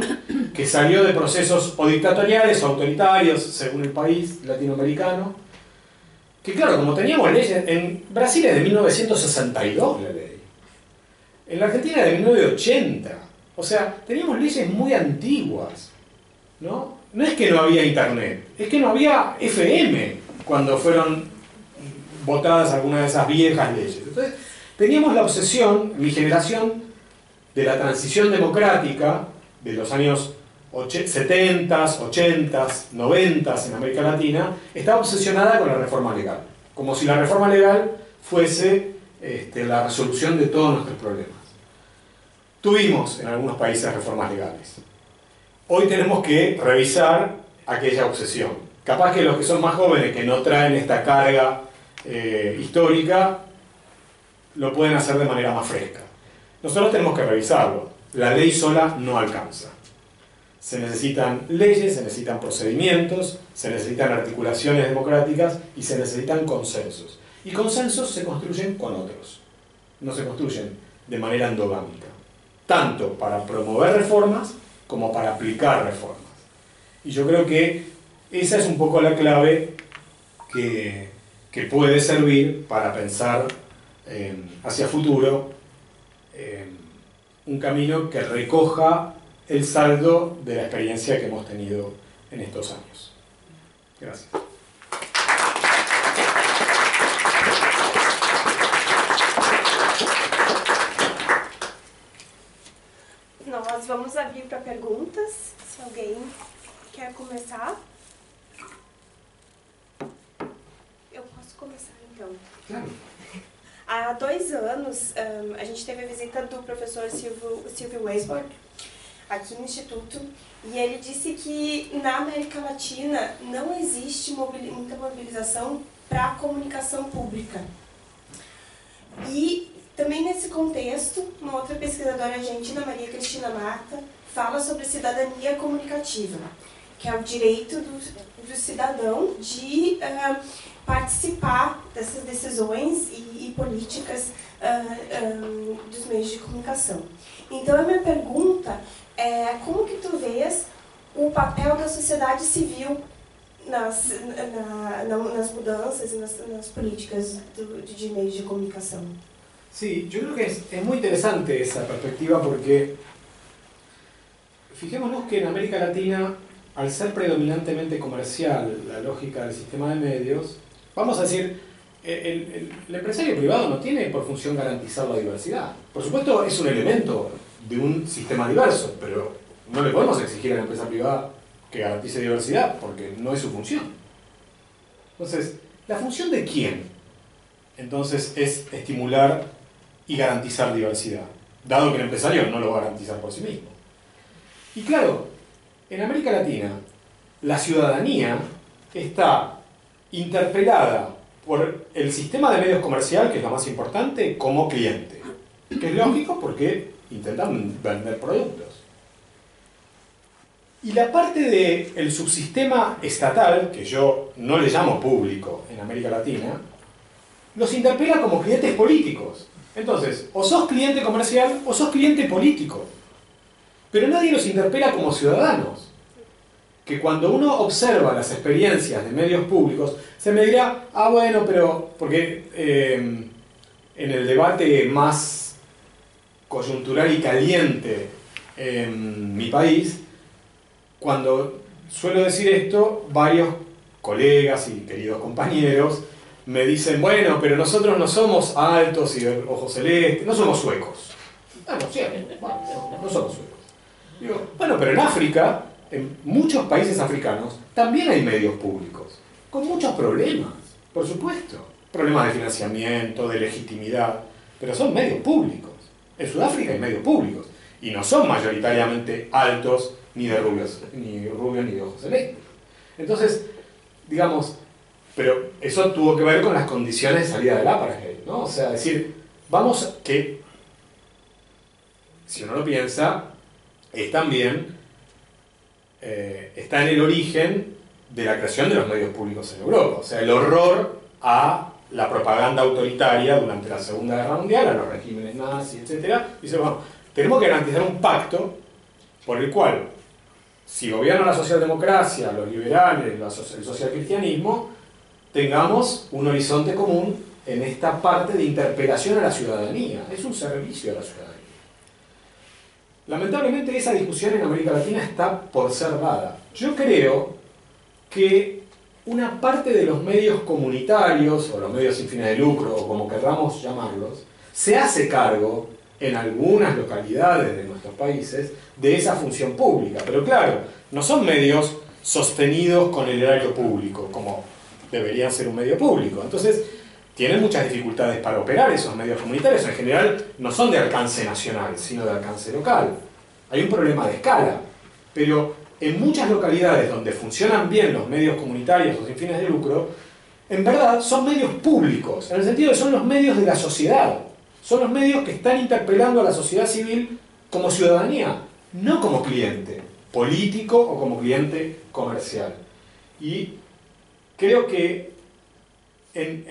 que salió de procesos o dictatoriales o autoritarios, según el país latinoamericano, que claro, como teníamos leyes, en Brasil es de 1962 la ley, en la Argentina de 1980, o sea, teníamos leyes muy antiguas, ¿no? No es que no había internet, es que no había FM cuando fueron votadas algunas de esas viejas leyes. Entonces, teníamos la obsesión, mi generación, de la transición democrática de los años 70s, 80s, 90s en América Latina, estaba obsesionada con la reforma legal. Como si la reforma legal fuese la resolución de todos nuestros problemas. Tuvimos en algunos países reformas legales. Hoy tenemos que revisar aquella obsesión. Capaz que los que son más jóvenes, que no traen esta carga histórica, lo pueden hacer de manera más fresca. Nosotros tenemos que revisarlo. La ley sola no alcanza. Se necesitan leyes, se necesitan procedimientos, se necesitan articulaciones democráticas y se necesitan consensos. Y consensos se construyen con otros. No se construyen de manera endogámica. Tanto para promover reformas como para aplicar reformas. Y yo creo que esa es un poco la clave que puede servir para pensar hacia futuro un camino que recoja el saldo de la experiencia que hemos tenido en estos años. Gracias. Nós vamos abrir para perguntas, se alguém quer começar. Eu posso começar, então. Claro. Há 2 anos, a gente teve a visita do professor Silvio Weisbord, aqui no Instituto, e ele disse que na América Latina não existe muita mobilização para a comunicação pública. E também nesse contexto, uma outra pesquisadora argentina, Maria Cristina Marta, fala sobre cidadania comunicativa, que é o direito do cidadão de participar dessas decisões e políticas dos meios de comunicação. Então a minha pergunta é como que tu vês o papel da sociedade civil nas mudanças e nas políticas de meios de comunicação? Sí, yo creo que es muy interesante esa perspectiva porque fijémonos que en América Latina, al ser predominantemente comercial la lógica del sistema de medios, vamos a decir, el empresario privado no tiene por función garantizar la diversidad. Por supuesto es un elemento de un sistema diverso, pero no le podemos exigir a la empresa privada que garantice diversidad porque no es su función. Entonces, ¿la función de quién? Entonces es estimular y garantizar diversidad, dado que el empresario no lo va a garantizar por sí mismo. Y claro, en América Latina, la ciudadanía está interpelada por el sistema de medios comercial, que es lo más importante, como cliente. Que es lógico porque intentan vender productos. Y la parte del subsistema estatal, que yo no le llamo público en América Latina, los interpela como clientes políticos. Entonces, o sos cliente comercial o sos cliente político. Pero nadie los interpela como ciudadanos. Que cuando uno observa las experiencias de medios públicos, se me dirá, bueno, pero porque en el debate más coyuntural y caliente en mi país, cuando suelo decir esto, varios colegas y queridos compañeros me dicen, bueno, pero nosotros no somos altos y de ojos celestes, no somos suecos. No, cierto, no somos suecos. Digo, bueno, pero en África, en muchos países africanos, también hay medios públicos, con muchos problemas, por supuesto. Problemas de financiamiento, de legitimidad, pero son medios públicos. En Sudáfrica hay medios públicos, y no son mayoritariamente altos, ni de rubios, ni de ojos celestes. Entonces, digamos, pero eso tuvo que ver con las condiciones de salida del apartheid, ¿no? O sea, decir, vamos que, si uno lo piensa, es también, está en el origen de la creación de los medios públicos en Europa. O sea, el horror a la propaganda autoritaria durante la Segunda Guerra Mundial, a los regímenes nazis, etc. Dice, bueno, tenemos que garantizar un pacto por el cual, si gobierna la socialdemocracia, los liberales, el socialcristianismo, tengamos un horizonte común en esta parte de interpelación a la ciudadanía. Es un servicio a la ciudadanía. Lamentablemente esa discusión en América Latina está por ser dada. Yo creo que una parte de los medios comunitarios, o los medios sin fines de lucro, o como querramos llamarlos, se hace cargo en algunas localidades de nuestros países de esa función pública. Pero claro, no son medios sostenidos con el erario público, como deberían ser un medio público. Entonces, tienen muchas dificultades para operar esos medios comunitarios. En general, no son de alcance nacional, sino de alcance local. Hay un problema de escala. Pero en muchas localidades donde funcionan bien los medios comunitarios o sin fines de lucro, en verdad son medios públicos, en el sentido de que son los medios de la sociedad. Son los medios que están interpelando a la sociedad civil como ciudadanía, no como cliente político o como cliente comercial. Y creo que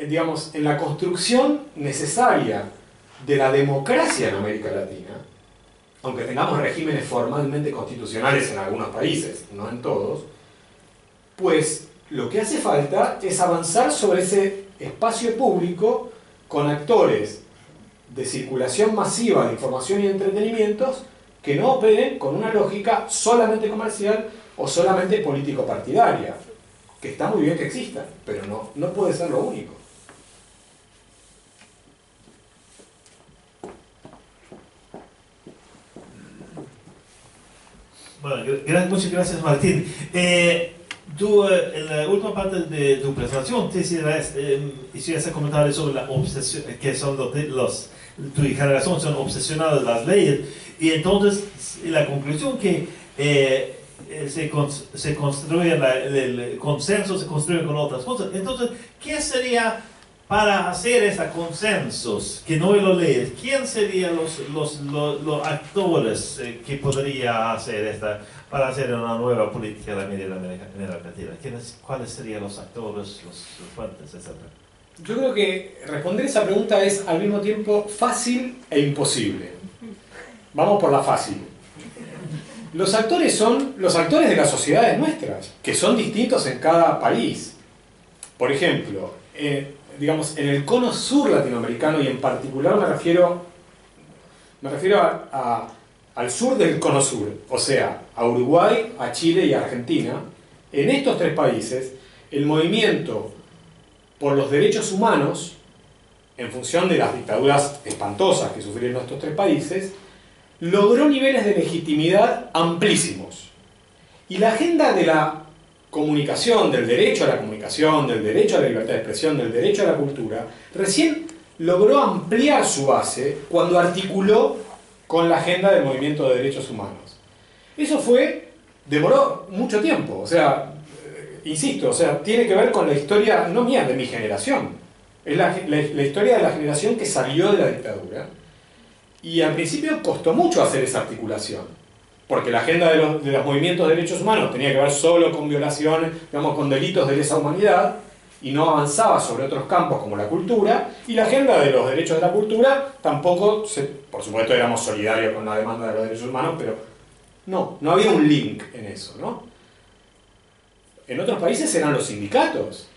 digamos, en la construcción necesaria de la democracia en América Latina, aunque tengamos regímenes formalmente constitucionales en algunos países, no en todos, pues lo que hace falta es avanzar sobre ese espacio público con actores de circulación masiva de información y entretenimientos que no operen con una lógica solamente comercial o solamente político-partidaria, que está muy bien que existan, pero no puede ser lo único. Bueno, muchas gracias, Martín. Tú, en la última parte de tu presentación, te hicieras comentarios sobre la obsesión, que son tu generación son obsesionados de las leyes, y entonces la conclusión que se construye, el consenso se construye con otras cosas. Entonces, ¿qué sería para hacer ese consenso, que no hay las leyes? ¿Quién serían los actores que podría hacer para hacer una nueva política de América Latina? ¿Cuáles serían los actores, los fuentes, etcétera? Yo creo que responder esa pregunta es al mismo tiempo fácil e imposible. Vamos por la fácil. Los actores son los actores de las sociedades nuestras, que son distintos en cada país. Por ejemplo, digamos, en el cono sur latinoamericano, y en particular me refiero al sur del cono sur, o sea, a Uruguay, a Chile y a Argentina. En estos tres países, el movimiento por los derechos humanos, en función de las dictaduras espantosas que sufrieron estos tres países, logró niveles de legitimidad amplísimos. Y la agenda de la comunicación, del derecho a la comunicación, del derecho a la libertad de expresión, del derecho a la cultura, recién logró ampliar su base cuando articuló con la agenda del movimiento de derechos humanos. Eso demoró mucho tiempo, o sea, insisto, o sea, tiene que ver con la historia, no mía, de mi generación. Es la historia de la generación que salió de la dictadura. Y al principio costó mucho hacer esa articulación, porque la agenda de los movimientos de derechos humanos tenía que ver solo con violaciones, digamos, con delitos de lesa humanidad, y no avanzaba sobre otros campos como la cultura, y la agenda de los derechos de la cultura tampoco, por supuesto éramos solidarios con la demanda de los derechos humanos, pero no había un link en eso, ¿no? En otros países eran los sindicatos,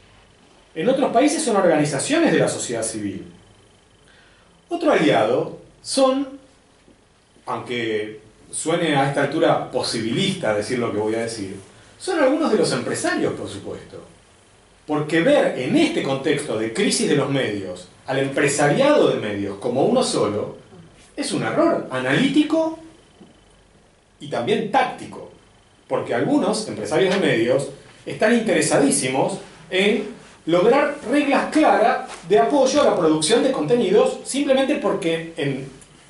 en otros países son organizaciones de la sociedad civil. Otro aliado son, aunque suene a esta altura posibilista decir lo que voy a decir, son algunos de los empresarios, por supuesto. Porque ver en este contexto de crisis de los medios al empresariado de medios como uno solo es un error analítico y también táctico. Porque algunos empresarios de medios están interesadísimos en lograr reglas claras de apoyo a la producción de contenidos, simplemente porque en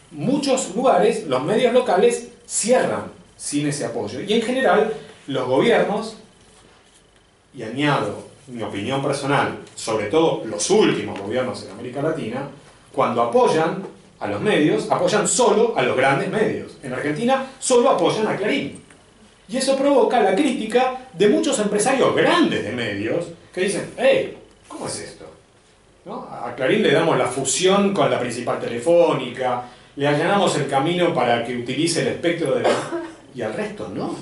muchos lugares los medios locales cierran sin ese apoyo. Y en general los gobiernos, y añado mi opinión personal, sobre todo los últimos gobiernos en América Latina, cuando apoyan a los medios, apoyan solo a los grandes medios. En Argentina solo apoyan a Clarín. Y eso provoca la crítica de muchos empresarios grandes de medios que dicen, hey, ¿cómo es esto? ¿No? A Clarín le damos la fusión con la principal telefónica, le allanamos el camino para que utilice el espectro de la... y al resto no.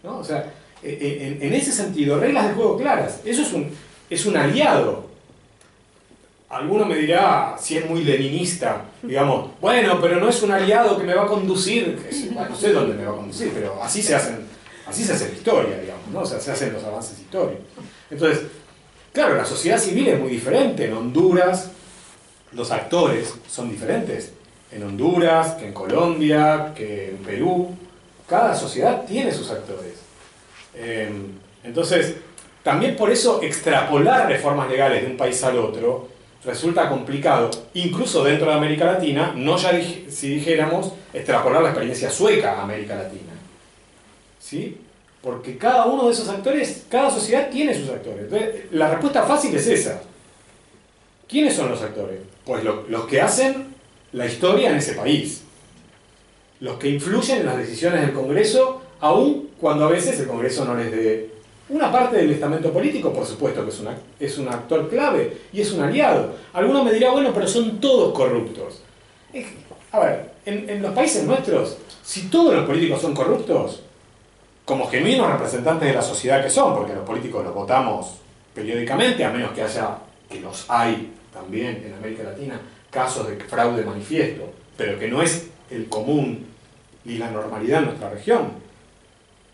¿No? O sea, en ese sentido, reglas de juego claras. Eso es un aliado. Alguno me dirá, si es muy leninista, digamos, bueno, pero no es un aliado que me va a conducir. Bueno, no sé dónde me va a conducir, pero así se hace la historia, digamos, ¿no? O sea, se hacen los avances históricos. Entonces, claro, la sociedad civil es muy diferente. En Honduras, los actores son diferentes. en Honduras, que en Colombia, que en Perú. Cada sociedad tiene sus actores. Entonces, también por eso extrapolar reformas legales de un país al otro resulta complicado, incluso dentro de América Latina, no ya si dijéramos extrapolar la experiencia sueca a América Latina. ¿Sí? Porque cada uno de esos actores, cada sociedad tiene sus actores. Entonces, la respuesta fácil es esa. ¿Quiénes son los actores? Pues los que hacen la historia en ese país. Los que influyen en las decisiones del Congreso, aun cuando a veces el Congreso no les dé una parte del estamento político, por supuesto que es un actor clave y es un aliado. Alguno me dirá, bueno, pero son todos corruptos. A ver, en los países nuestros, si todos los políticos son corruptos, como genuinos representantes de la sociedad que son, porque los políticos los votamos periódicamente, a menos que haya, que los hay también en América Latina, casos de fraude manifiesto, pero que no es el común y la normalidad en nuestra región.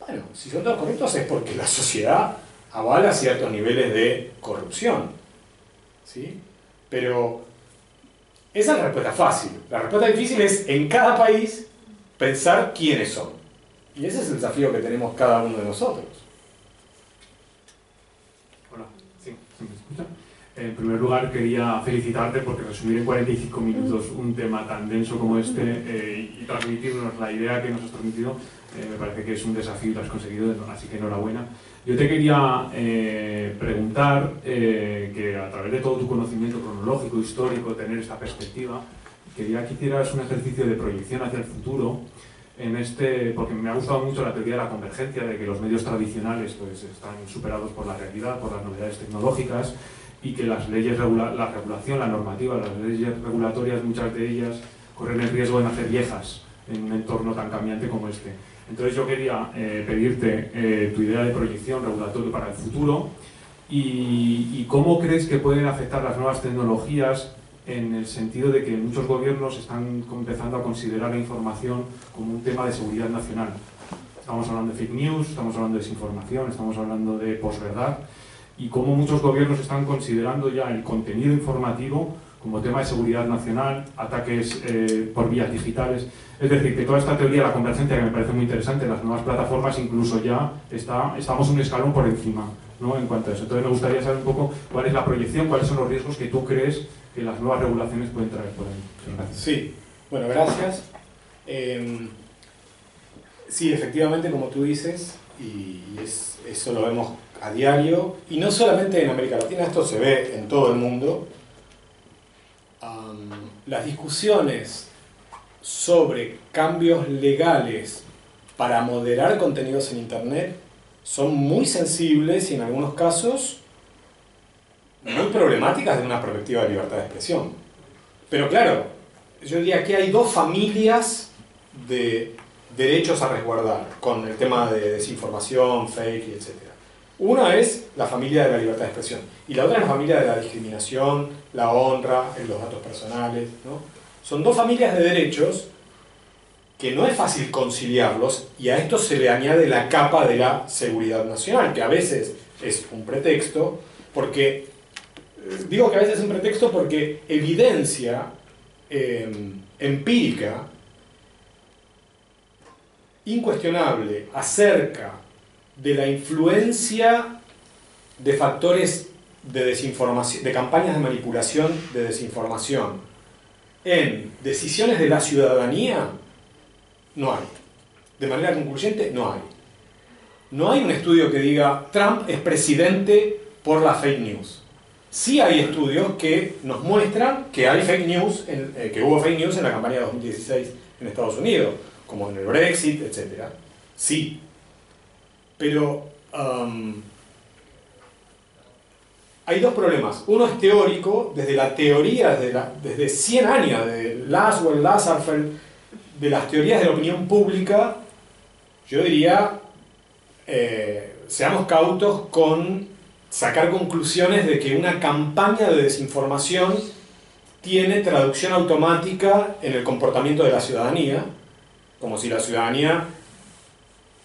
Bueno, si son todos corruptos es porque la sociedad avala ciertos niveles de corrupción. ¿Sí? Pero esa es la respuesta fácil. La respuesta difícil es, en cada país, pensar quiénes son. Y ese es el desafío que tenemos cada uno de nosotros. Hola, sí, ¿se me escucha? En primer lugar, quería felicitarte porque resumir en 45 minutos un tema tan denso como este y transmitirnos la idea que nos has transmitido, me parece que es un desafío y lo has conseguido, así que enhorabuena. Yo te quería preguntar que a través de todo tu conocimiento cronológico, histórico, tener esta perspectiva, quería que hicieras un ejercicio de proyección hacia el futuro, porque me ha gustado mucho la teoría de la convergencia, de que los medios tradicionales pues, están superados por la realidad, por las novedades tecnológicas, y que las leyes, la regulación, la normativa, las leyes regulatorias, muchas de ellas corren el riesgo de nacer viejas en un entorno tan cambiante como este. Entonces yo quería pedirte tu idea de proyección regulatoria para el futuro y cómo crees que pueden afectar las nuevas tecnologías en el sentido de que muchos gobiernos están empezando a considerar la información como un tema de seguridad nacional. Estamos hablando de fake news, estamos hablando de desinformación, estamos hablando de posverdad, y cómo muchos gobiernos están considerando ya el contenido informativo como tema de seguridad nacional, ataques por vías digitales. Es decir, que toda esta teoría de la convergencia, que me parece muy interesante, las nuevas plataformas incluso ya estamos un escalón por encima, ¿no? En cuanto a eso. Entonces me gustaría saber un poco cuál es la proyección, cuáles son los riesgos que tú crees que las nuevas regulaciones pueden traer por ahí. Gracias. Sí, bueno, gracias. Sí, efectivamente, como tú dices, y eso lo vemos a diario, y no solamente en América Latina, esto se ve en todo el mundo. Las discusiones sobre cambios legales para moderar contenidos en Internet son muy sensibles y en algunos casos muy problemáticas desde una perspectiva de libertad de expresión. Pero claro, yo diría que hay dos familias de derechos a resguardar con el tema de desinformación, fake, etc. Una es la familia de la libertad de expresión y la otra es la familia de la discriminación, la honra, los datos personales, ¿no? Son dos familias de derechos que no es fácil conciliarlos, y a esto se le añade la capa de la seguridad nacional, que a veces es un pretexto, porque, digo que a veces es un pretexto porque evidencia empírica incuestionable acerca de la influencia de factores de desinformación, de campañas de manipulación de desinformación en decisiones de la ciudadanía, no hay. De manera concluyente, no hay. No hay un estudio que diga Trump es presidente por la fake news. Sí hay estudios que nos muestran que hay fake news, que hubo fake news en la campaña de 2016 en Estados Unidos, como en el Brexit, etc. Sí. Pero hay dos problemas. Uno es teórico, desde la teoría, desde 100 años, de Laswell, Lasserfeld, de las teorías de la opinión pública. Yo diría, seamos cautos con sacar conclusiones de que una campaña de desinformación tiene traducción automática en el comportamiento de la ciudadanía, como si la ciudadanía,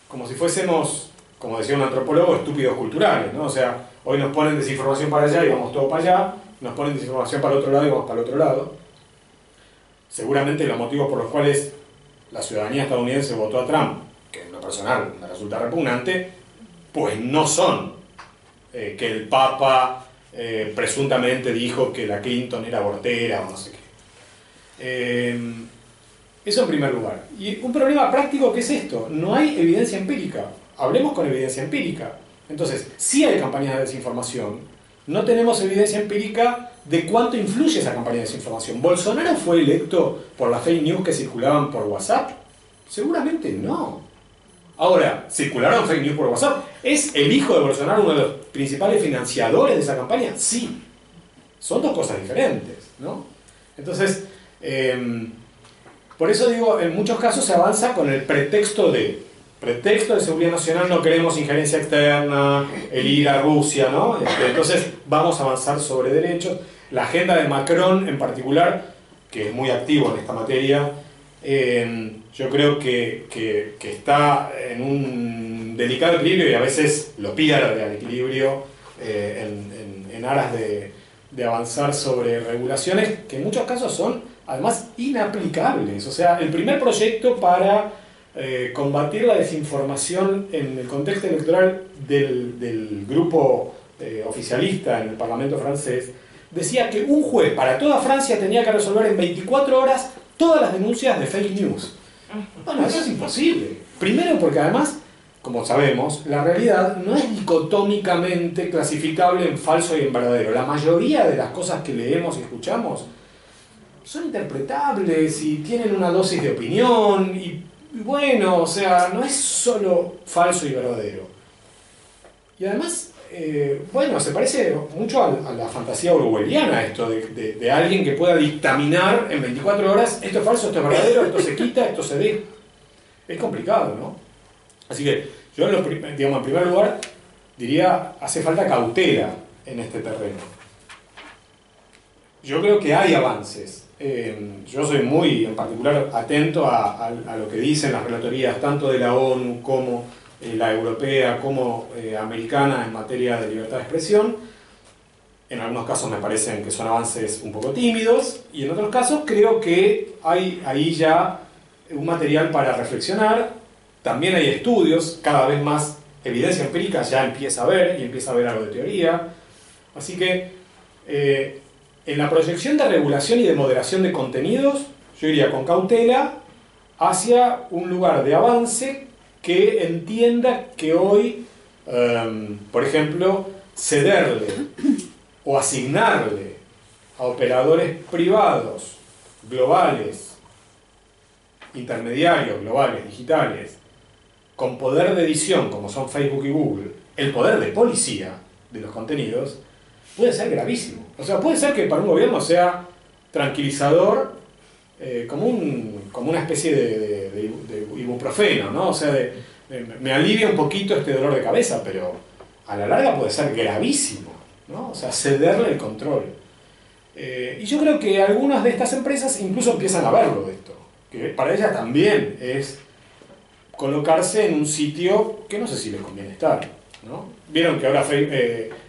como si fuésemos, como decía un antropólogo, estúpidos culturales, ¿no? O sea, hoy nos ponen desinformación para allá y vamos todo para allá, nos ponen desinformación para el otro lado y vamos para el otro lado. seguramente los motivos por los cuales la ciudadanía estadounidense votó a Trump, que en lo personal me resulta repugnante, pues no son que el Papa presuntamente dijo que la Clinton era abortera o no sé qué. Eso en primer lugar. Y un problema práctico, ¿qué es esto? No hay evidencia empírica. Hablemos con evidencia empírica. Entonces, sí hay campañas de desinformación, no tenemos evidencia empírica de cuánto influye esa campaña de desinformación. ¿Bolsonaro fue electo por las fake news que circulaban por WhatsApp? Seguramente no. Ahora, ¿circularon fake news por WhatsApp? ¿Es el hijo de Bolsonaro uno de los principales financiadores de esa campaña? Sí. Son dos cosas diferentes, ¿no? Entonces, por eso digo, en muchos casos se avanza con el pretexto de seguridad nacional, no queremos injerencia externa, el ir a Rusia, ¿no? Entonces vamos a avanzar sobre derechos. La agenda de Macron en particular, que es muy activo en esta materia, yo creo que está en un delicado equilibrio y a veces lo pierde al equilibrio en aras de avanzar sobre regulaciones que en muchos casos son además inaplicables. O sea, el primer proyecto para combatir la desinformación en el contexto electoral del grupo oficialista en el Parlamento francés decía que un juez para toda Francia tenía que resolver en 24 horas todas las denuncias de fake news. Bueno, eso es imposible. Primero porque además, como sabemos, la realidad no es dicotómicamente clasificable en falso y en verdadero. La mayoría de las cosas que leemos y escuchamos son interpretables y tienen una dosis de opinión y bueno, o sea, no es solo falso y verdadero. Y además, bueno, se parece mucho a la fantasía orwelliana esto de alguien que pueda dictaminar en 24 horas esto es falso, esto es verdadero, esto se quita, esto se ve. Es complicado, ¿no? Así que yo, digamos, en primer lugar, diría, hace falta cautela en este terreno. Yo creo que hay avances. Yo soy muy, en particular, atento a lo que dicen las relatorías, tanto de la ONU como la europea, como americana en materia de libertad de expresión. En algunos casos me parecen que son avances un poco tímidos, y en otros casos creo que hay ahí ya un material para reflexionar. También hay estudios, cada vez más evidencia empírica ya empieza a haber, y empieza a haber algo de teoría. Así que en la proyección de regulación y de moderación de contenidos, yo iría con cautela hacia un lugar de avance que entienda que hoy, por ejemplo, cederle o asignarle a operadores privados, globales, intermediarios, globales, digitales, con poder de edición, como son Facebook y Google, el poder de policía de los contenidos, puede ser gravísimo. O sea, puede ser que para un gobierno sea tranquilizador, como una especie de ibuprofeno, ¿no? O sea, me alivia un poquito este dolor de cabeza, pero a la larga puede ser gravísimo, ¿no? O sea, cederle el control. Y yo creo que algunas de estas empresas incluso empiezan a verlo esto, que para ellas también es colocarse en un sitio que no sé si les conviene estar, ¿no? Vieron que ahora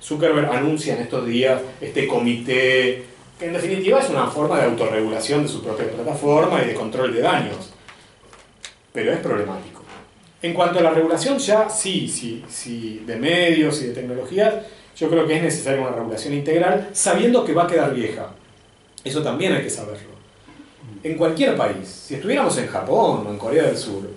Zuckerberg anuncia en estos días este comité, que en definitiva es una forma de autorregulación de su propia plataforma y de control de daños, pero es problemático. En cuanto a la regulación, ya sí, de medios y de tecnologías, yo creo que es necesaria una regulación integral, sabiendo que va a quedar vieja. Eso también hay que saberlo. En cualquier país, si estuviéramos en Japón o en Corea del Sur,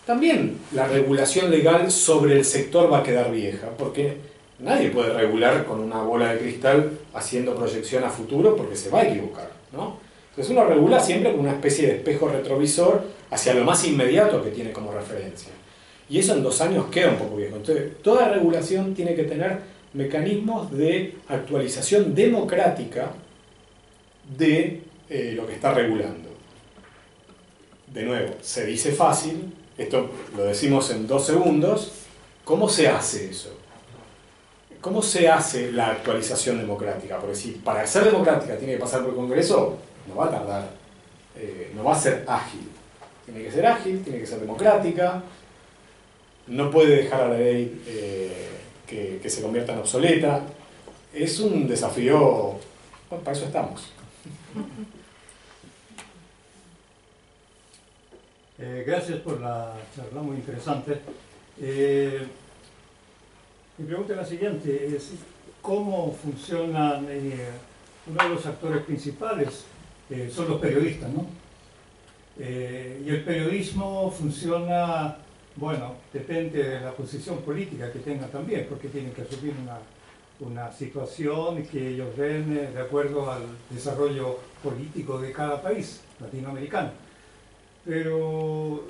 también la regulación legal sobre el sector va a quedar vieja, porque nadie puede regular con una bola de cristal haciendo proyección a futuro porque se va a equivocar, ¿no? Entonces uno regula siempre con una especie de espejo retrovisor hacia lo más inmediato que tiene como referencia. Y eso en 2 años queda un poco viejo. Entonces toda regulación tiene que tener mecanismos de actualización democrática de lo que está regulando. De nuevo, se dice fácil. Esto lo decimos en 2 segundos. ¿Cómo se hace eso? ¿Cómo se hace la actualización democrática? Porque si para ser democrática tiene que pasar por el Congreso, no va a tardar, no va a ser ágil. Tiene que ser ágil, tiene que ser democrática, no puede dejar a la ley que se convierta en obsoleta. Es un desafío, bueno, para eso estamos. Gracias por la charla, muy interesante. Mi pregunta es la siguiente, es ¿cómo funcionan? Uno de los actores principales son los periodistas, ¿no? Y el periodismo funciona, bueno, depende de la posición política que tengan también, porque tienen que asumir una situación que ellos ven de acuerdo al desarrollo político de cada país latinoamericano. Pero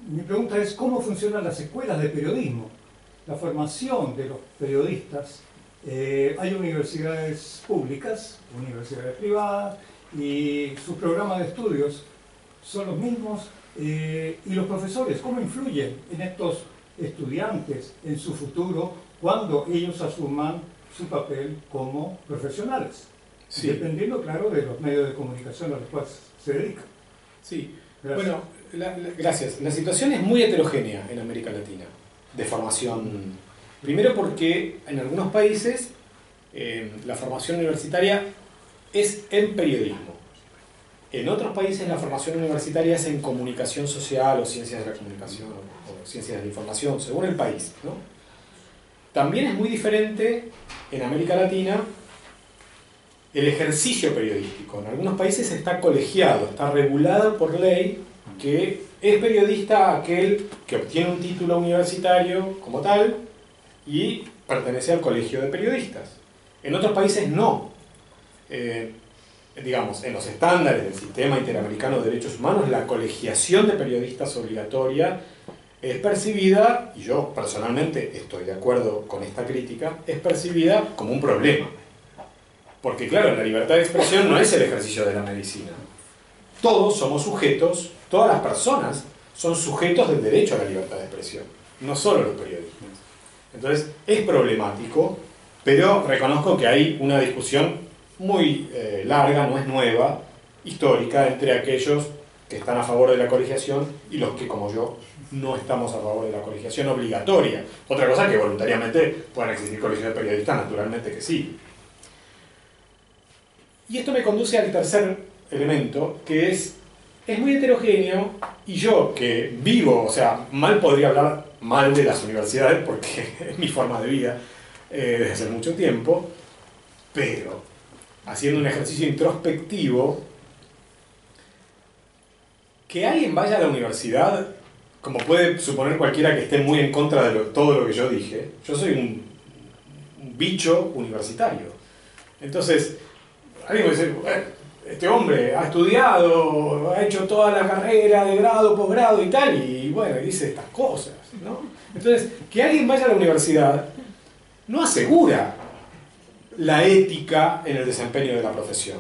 mi pregunta es, ¿cómo funcionan las escuelas de periodismo? La formación de los periodistas. Hay universidades públicas, universidades privadas, y sus programas de estudios son los mismos. Y los profesores, ¿cómo influyen en estos estudiantes, en su futuro, cuando ellos asuman su papel como profesionales? Sí. Dependiendo, claro, de los medios de comunicación a los cuales se dedican. Sí, gracias. Bueno, gracias. La situación es muy heterogénea en América Latina, de formación. Primero porque en algunos países la formación universitaria es en periodismo. En otros países la formación universitaria es en comunicación social o ciencias de la comunicación o ciencias de la información, según el país, ¿no? También es muy diferente en América Latina el ejercicio periodístico. En algunos países está colegiado, está regulado por ley que es periodista aquel que obtiene un título universitario como tal y pertenece al colegio de periodistas. En otros países no. Digamos, en los estándares del Sistema Interamericano de Derechos Humanos, la colegiación de periodistas obligatoria es percibida, y yo personalmente estoy de acuerdo con esta crítica, es percibida como un problema. Porque claro, la libertad de expresión no es el ejercicio de la medicina. Todos somos sujetos, todas las personas son sujetos del derecho a la libertad de expresión, no solo los periodistas. Entonces, es problemático, pero reconozco que hay una discusión muy larga, no es nueva, histórica, entre aquellos que están a favor de la colegiación y los que, como yo, no estamos a favor de la colegiación obligatoria. Otra cosa es que voluntariamente puedan existir colegios de periodistas, naturalmente que sí. Y esto me conduce al tercer elemento, que es muy heterogéneo, y yo que vivo, o sea, mal podría hablar mal de las universidades porque es mi forma de vida desde hace mucho tiempo, pero haciendo un ejercicio introspectivo, que alguien vaya a la universidad, como puede suponer cualquiera que esté muy en contra de todo lo que yo dije, yo soy un bicho universitario. Entonces, alguien me dice, este hombre ha estudiado, ha hecho toda la carrera de grado, posgrado y tal, y bueno, dice estas cosas, ¿no? Entonces, que alguien vaya a la universidad no asegura la ética en el desempeño de la profesión.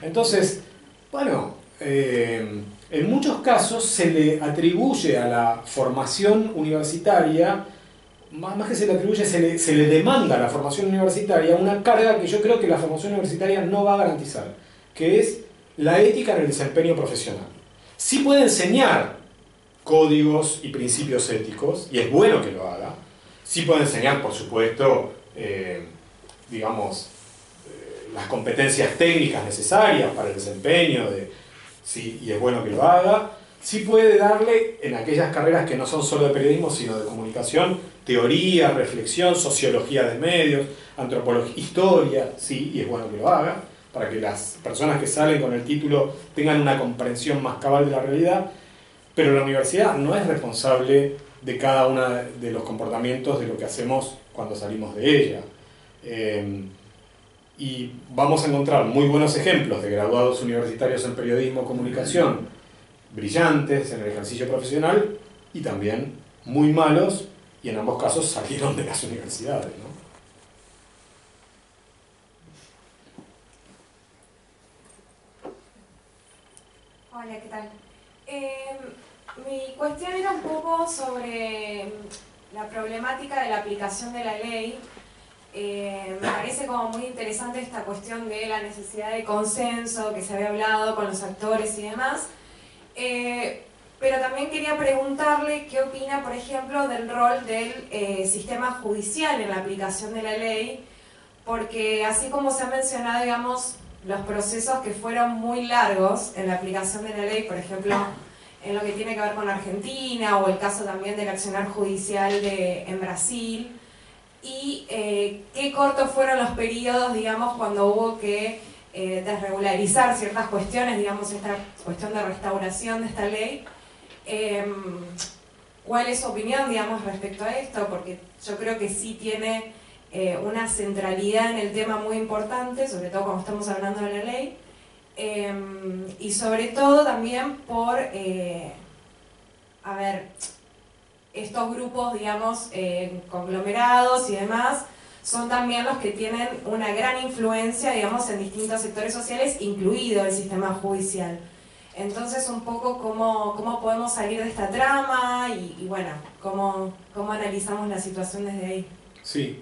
Entonces, bueno, en muchos casos se le atribuye a la formación universitaria, más que se le atribuye, se le demanda a la formación universitaria una carga que yo creo que la formación universitaria no va a garantizar, que es la ética en el desempeño profesional. Sí puede enseñar códigos y principios éticos, y es bueno que lo haga. Sí puede enseñar, por supuesto, digamos, las competencias técnicas necesarias para el desempeño, sí, y es bueno que lo haga. Sí puede darle, en aquellas carreras que no son solo de periodismo, sino de comunicación, teoría, reflexión, sociología de medios, antropología, historia, sí, y es bueno que lo haga, para que las personas que salen con el título tengan una comprensión más cabal de la realidad. Pero la universidad no es responsable de cada uno de los comportamientos de lo que hacemos cuando salimos de ella. Y vamos a encontrar muy buenos ejemplos de graduados universitarios en periodismo o comunicación, brillantes en el ejercicio profesional, y también muy malos, y en ambos casos salieron de las universidades, ¿no? Hola, ¿qué tal? Mi cuestión era un poco sobre la problemática de la aplicación de la ley. Me parece como muy interesante esta cuestión de la necesidad de consenso que se había hablado con los actores y demás, pero también quería preguntarle qué opina, por ejemplo, del rol del sistema judicial en la aplicación de la ley, porque así como se ha mencionado, digamos, los procesos que fueron muy largos en la aplicación de la ley, por ejemplo, en lo que tiene que ver con Argentina o el caso también del accionar judicial en Brasil. Y qué cortos fueron los periodos, digamos, cuando hubo que desregularizar ciertas cuestiones, digamos, esta cuestión de restauración de esta ley. ¿Cuál es su opinión, digamos, respecto a esto? Porque yo creo que sí tiene una centralidad en el tema muy importante, sobre todo cuando estamos hablando de la ley, y sobre todo también por, estos grupos, digamos, conglomerados y demás, son también los que tienen una gran influencia, digamos, en distintos sectores sociales, incluido el sistema judicial. Entonces, un poco cómo podemos salir de esta trama y bueno, cómo analizamos la situación desde ahí. Sí,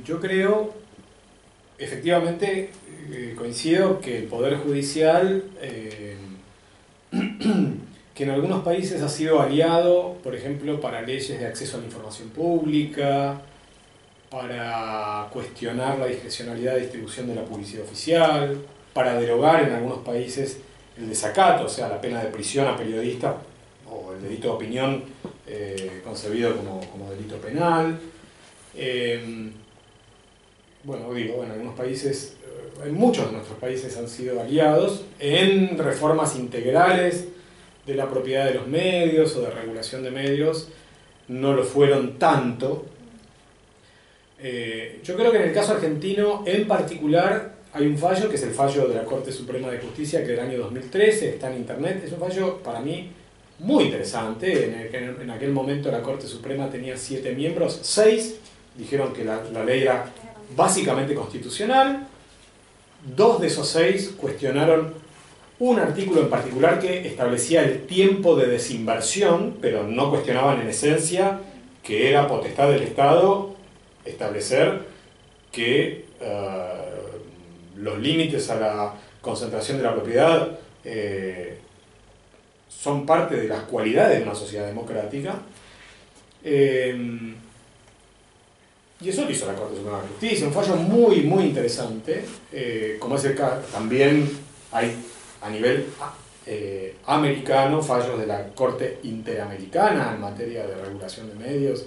yo creo, efectivamente, coincido que el Poder Judicial, que en algunos países ha sido aliado, por ejemplo, para leyes de acceso a la información pública, para cuestionar la discrecionalidad de distribución de la publicidad oficial, para derogar en algunos países el desacato, o sea, la pena de prisión a periodistas o el delito de opinión concebido como delito penal. Bueno, digo, en algunos países, en muchos de nuestros países han sido aliados en reformas integrales de la propiedad de los medios o de regulación de medios, no lo fueron tanto. Yo creo que en el caso argentino, en particular, hay un fallo, que es el fallo de la Corte Suprema de Justicia, que del año 2013 está en internet. Es un fallo, para mí, muy interesante. En aquel momento la Corte Suprema tenía 7 miembros, 6 dijeron que la ley era básicamente constitucional. 2 de esos 6 cuestionaron un artículo en particular que establecía el tiempo de desinversión, pero no cuestionaban en esencia que era potestad del Estado establecer que los límites a la concentración de la propiedad son parte de las cualidades de una sociedad democrática. Y eso lo hizo la Corte Suprema de Justicia, un fallo muy, muy interesante, como es el caso, también hay a nivel americano fallos de la Corte Interamericana en materia de regulación de medios,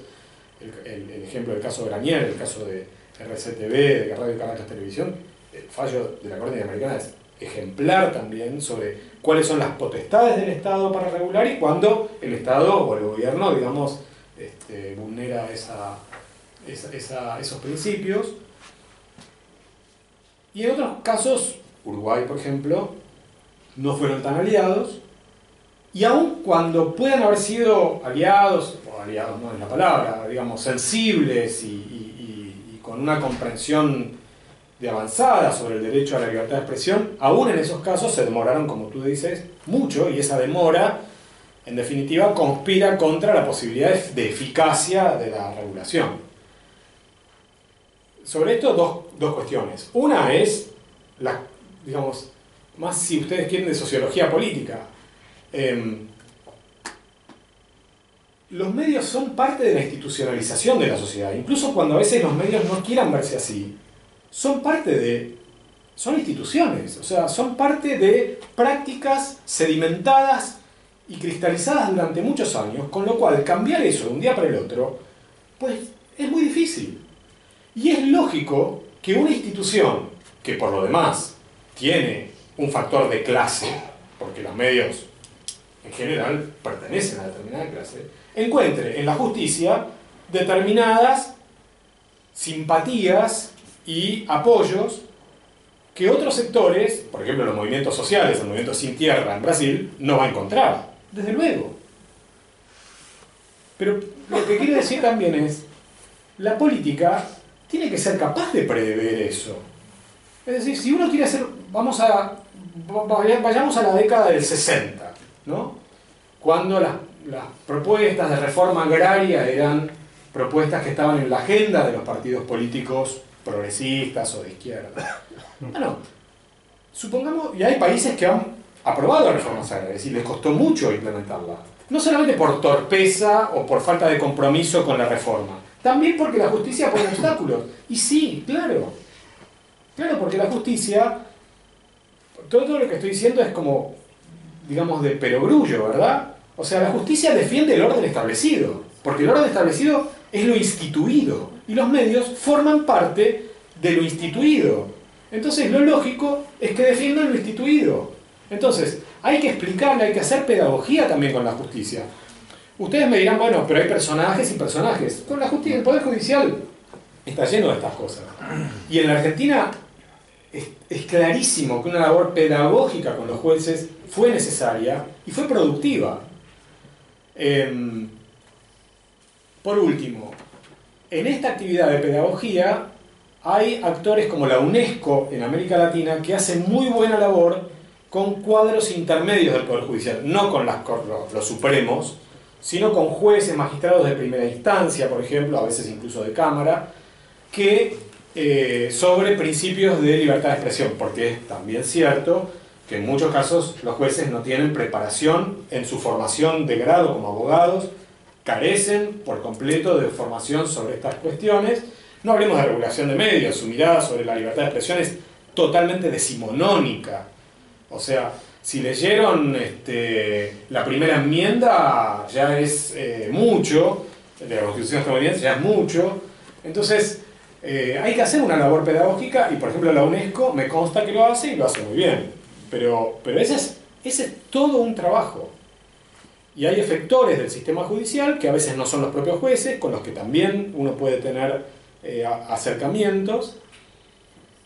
el ejemplo del caso Granier, el caso de RCTV, de Radio y Caracas Televisión. El fallo de la Corte Interamericana es ejemplar también sobre cuáles son las potestades del Estado para regular y cuándo el Estado o el gobierno, digamos, vulnera esos principios. Y en otros casos, Uruguay, por ejemplo, no fueron tan aliados, y aun cuando puedan haber sido aliados, o aliados no es la palabra, digamos, sensibles y con una comprensión de avanzada sobre el derecho a la libertad de expresión, aún en esos casos se demoraron, como tú dices, mucho, y esa demora, en definitiva, conspira contra la posibilidad de eficacia de la regulación. Sobre esto, dos cuestiones. Una es, digamos, más si ustedes quieren, de sociología política. Los medios son parte de la institucionalización de la sociedad, incluso cuando a veces los medios no quieran verse así. Son instituciones, o sea, son parte de prácticas sedimentadas y cristalizadas durante muchos años, con lo cual cambiar eso de un día para el otro, pues es muy difícil. Y es lógico que una institución, que por lo demás tiene un factor de clase, porque los medios en general pertenecen a determinada clase, encuentre en la justicia determinadas simpatías y apoyos que otros sectores, por ejemplo los movimientos sociales, el movimiento Sin Tierra en Brasil, no va a encontrar, desde luego. Pero lo que quiero decir también es, la política tiene que ser capaz de prever eso. Es decir, si uno quiere hacer, vayamos a la década del 60, ¿no? Cuando las propuestas de reforma agraria eran propuestas que estaban en la agenda de los partidos políticos progresistas o de izquierda. Bueno, supongamos, y hay países que han aprobado reformas agrarias y les costó mucho implementarla. No solamente por torpeza o por falta de compromiso con la reforma, también porque la justicia pone obstáculos. Y sí, claro, porque la justicia, todo lo que estoy diciendo es como digamos, de perogrullo, ¿verdad? O sea, la justicia defiende el orden establecido, porque el orden establecido es lo instituido, y los medios forman parte de lo instituido. Entonces, lo lógico es que defiendan lo instituido. Entonces, hay que explicarle, hay que hacer pedagogía también con la justicia. Ustedes me dirán, bueno, pero hay personajes y personajes. Con la justicia, el Poder Judicial está lleno de estas cosas. Y en la Argentina es clarísimo que una labor pedagógica con los jueces fue necesaria y fue productiva. Por último, en esta actividad de pedagogía hay actores como la UNESCO en América Latina que hacen muy buena labor con cuadros intermedios del Poder Judicial, no con los supremos, sino con jueces, magistrados de primera instancia, por ejemplo, a veces incluso de Cámara, que sobre principios de libertad de expresión, porque es también cierto que en muchos casos los jueces no tienen preparación en su formación de grado como abogados, carecen por completo de formación sobre estas cuestiones. No hablemos de regulación de medios, su mirada sobre la libertad de expresión es totalmente decimonónica. O sea, si leyeron la primera enmienda ya es mucho, de la Constitución estadounidense ya es mucho. Entonces, hay que hacer una labor pedagógica y, por ejemplo, la UNESCO me consta que lo hace y lo hace muy bien. Pero ese es todo un trabajo. Y hay efectores del sistema judicial que a veces no son los propios jueces, con los que también uno puede tener acercamientos.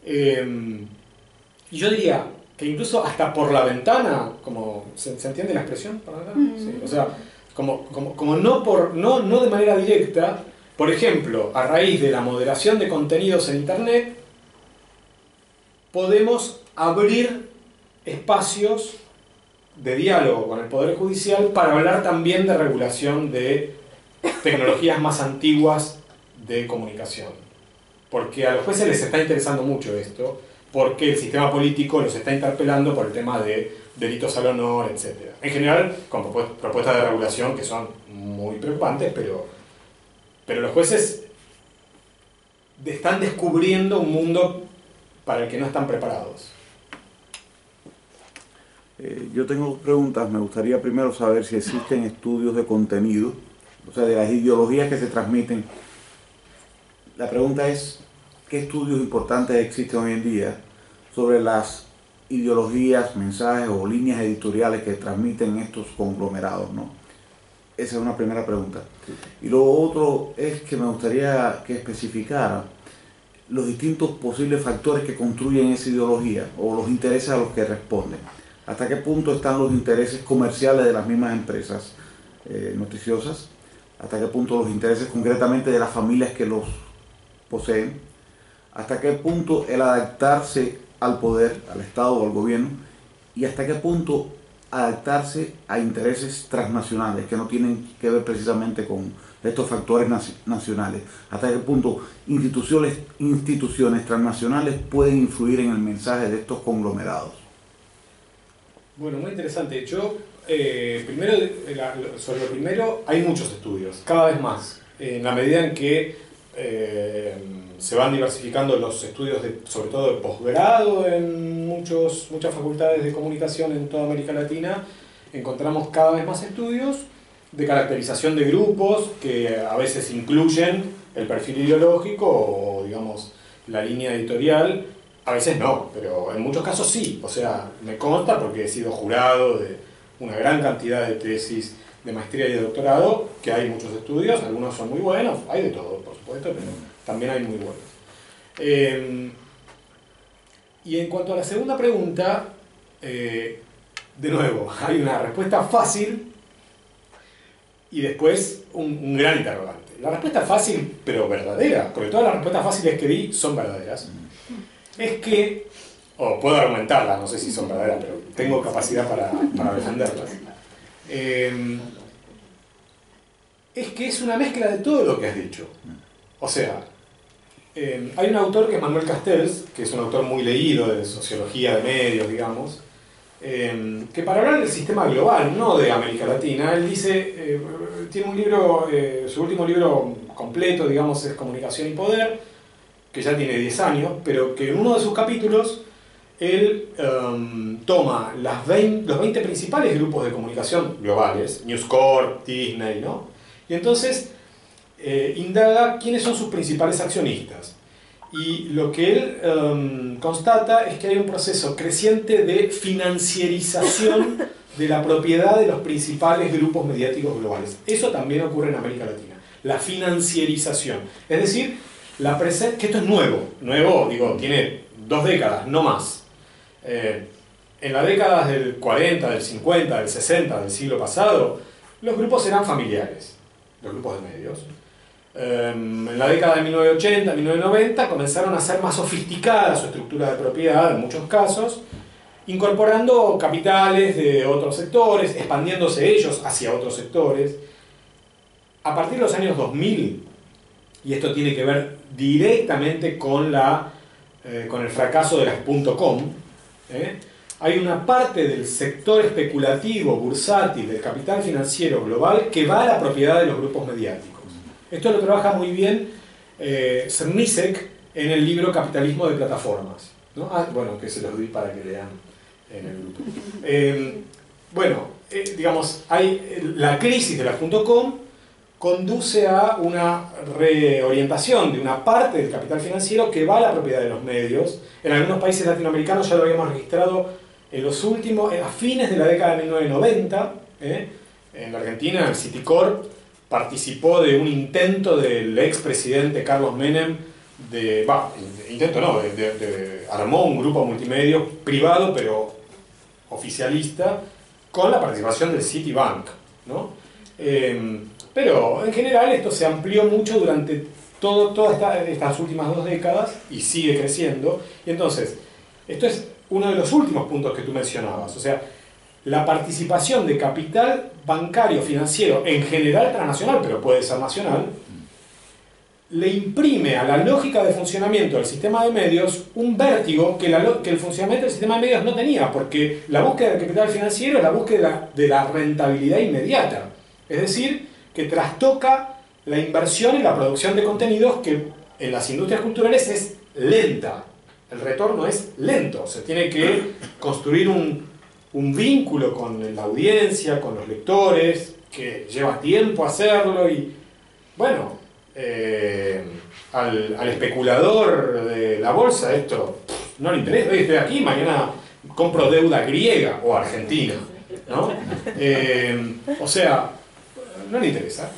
Y yo diría que incluso hasta por la ventana, como ¿se entiende la expresión? ¿Por la ventana? Sí, o sea, como no de manera directa, por ejemplo, a raíz de la moderación de contenidos en Internet, podemos abrir espacios de diálogo con el Poder Judicial para hablar también de regulación de tecnologías más antiguas de comunicación. Porque a los jueces les está interesando mucho esto, porque el sistema político los está interpelando por el tema de delitos al honor, etc. En general, con propuestas de regulación que son muy preocupantes, pero los jueces están descubriendo un mundo para el que no están preparados. Yo tengo dos preguntas. Me gustaría primero saber si existen estudios de contenido, o sea, de las ideologías que se transmiten. La pregunta es, ¿qué estudios importantes existen hoy en día sobre las ideologías, mensajes o líneas editoriales que transmiten estos conglomerados, ¿no? Esa es una primera pregunta. Y lo otro es que me gustaría que especificara los distintos posibles factores que construyen esa ideología o los intereses a los que responden. ¿Hasta qué punto están los intereses comerciales de las mismas empresas noticiosas? ¿Hasta qué punto los intereses concretamente de las familias que los poseen? ¿Hasta qué punto el adaptarse al poder, al Estado o al gobierno? ¿Y hasta qué punto adaptarse a intereses transnacionales que no tienen que ver precisamente con estos factores nacionales? ¿Hasta qué punto instituciones transnacionales pueden influir en el mensaje de estos conglomerados? Bueno, muy interesante. Yo, primero, sobre lo primero, hay muchos estudios, cada vez más. En la medida en que se van diversificando los estudios, sobre todo de posgrado en muchas facultades de comunicación en toda América Latina, encontramos cada vez más estudios de caracterización de grupos que a veces incluyen el perfil ideológico o, digamos, la línea editorial. A veces no, pero en muchos casos sí. O sea, me consta porque he sido jurado de una gran cantidad de tesis de maestría y de doctorado, que hay muchos estudios, algunos son muy buenos, hay de todo, por supuesto, pero también hay muy buenos. Y en cuanto a la segunda pregunta, de nuevo, hay una respuesta fácil y después un gran interrogante. La respuesta fácil, pero verdadera, porque todas las respuestas fáciles que di son verdaderas, es que, o puedo argumentarlas, no sé si son verdaderas, pero tengo capacidad para defenderlas. Es que es una mezcla de todo lo que has dicho. O sea, hay un autor que es Manuel Castells, que es un autor muy leído de sociología de medios, digamos, que para hablar del sistema global, no de América Latina, él dice, tiene un libro, su último libro completo, digamos, es Comunicación y Poder, que ya tiene 10 años, pero que en uno de sus capítulos él toma los 20 principales grupos de comunicación globales, News Corp, Disney, ¿no? Y entonces indaga quiénes son sus principales accionistas. Y lo que él constata es que hay un proceso creciente de financiarización de la propiedad de los principales grupos mediáticos globales. Eso también ocurre en América Latina. La financiarización. Es decir, que esto es nuevo, digo, tiene 2 décadas, no más. En las décadas del 40, del 50, del 60, del siglo pasado, los grupos eran familiares, los grupos de medios. En la década de 1980, 1990 comenzaron a ser más sofisticada su estructura de propiedad en muchos casos, incorporando capitales de otros sectores, expandiéndose ellos hacia otros sectores. A partir de los años 2000, y esto tiene que ver directamente con el fracaso de las .com, hay una parte del sector especulativo, bursátil, del capital financiero global que va a la propiedad de los grupos mediáticos. Esto lo trabaja muy bien Cernisek en el libro Capitalismo de Plataformas, ¿no? Bueno, que se los di para que lean en el grupo. Digamos, la crisis de las .com conduce a una reorientación de una parte del capital financiero que va a la propiedad de los medios. En algunos países latinoamericanos ya lo habíamos registrado a fines de la década de 1990. En la Argentina, el Citicorp participó de un intento del expresidente Carlos Menem armó un grupo multimedia privado pero oficialista con la participación del Citibank, ¿no? Pero en general esto se amplió mucho durante todas estas últimas 2 décadas y sigue creciendo. Y entonces, esto es uno de los últimos puntos que tú mencionabas. O sea, la participación de capital bancario, financiero, en general transnacional, pero puede ser nacional, le imprime a la lógica de funcionamiento del sistema de medios un vértigo que el funcionamiento del sistema de medios no tenía, porque la búsqueda del capital financiero es la búsqueda de la rentabilidad inmediata. Es decir, que trastoca la inversión y la producción de contenidos que en las industrias culturales es lenta. El retorno es lento. Se tiene que construir un vínculo con la audiencia, con los lectores, que lleva tiempo hacerlo y, bueno, al especulador de la bolsa esto no le interesa. Hoy estoy aquí, mañana compro deuda griega o argentina, ¿no? O sea, no le interesa.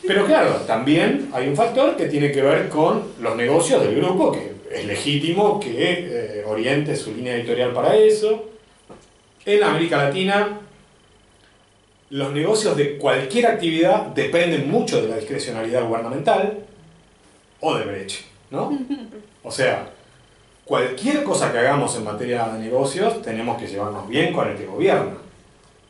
Pero claro, también hay un factor que tiene que ver con los negocios del grupo, que es legítimo que oriente su línea editorial para eso. En América Latina, los negocios de cualquier actividad dependen mucho de la discrecionalidad gubernamental o de Brecht, ¿no? O sea, cualquier cosa que hagamos en materia de negocios tenemos que llevarnos bien con el que gobierna.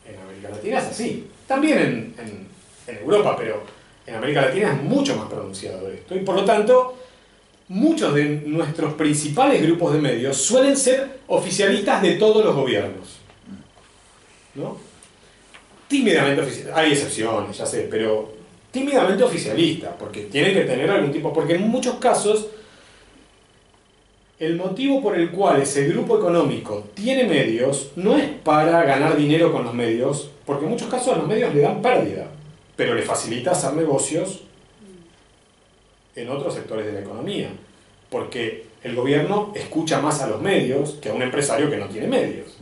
En América Latina es así. También en Europa, pero en América Latina es mucho más pronunciado esto. Y por lo tanto, muchos de nuestros principales grupos de medios suelen ser oficialistas de todos los gobiernos, ¿no? Tímidamente oficialistas. Hay excepciones, ya sé, pero tímidamente oficialistas, porque tienen que tener algún tipo... Porque en muchos casos, el motivo por el cual ese grupo económico tiene medios no es para ganar dinero con los medios, porque en muchos casos a los medios le dan pérdida, pero le facilita hacer negocios en otros sectores de la economía, porque el gobierno escucha más a los medios que a un empresario que no tiene medios.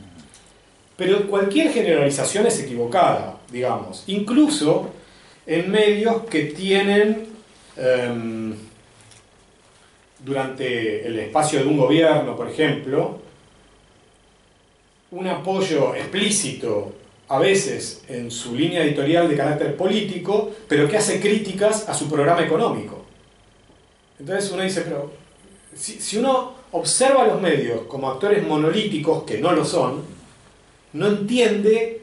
Pero cualquier generalización es equivocada, digamos, incluso en medios que tienen, durante el espacio de un gobierno, por ejemplo, un apoyo explícito a veces en su línea editorial de carácter político, pero que hace críticas a su programa económico. Entonces uno dice, pero si uno observa a los medios como actores monolíticos, que no lo son, no entiende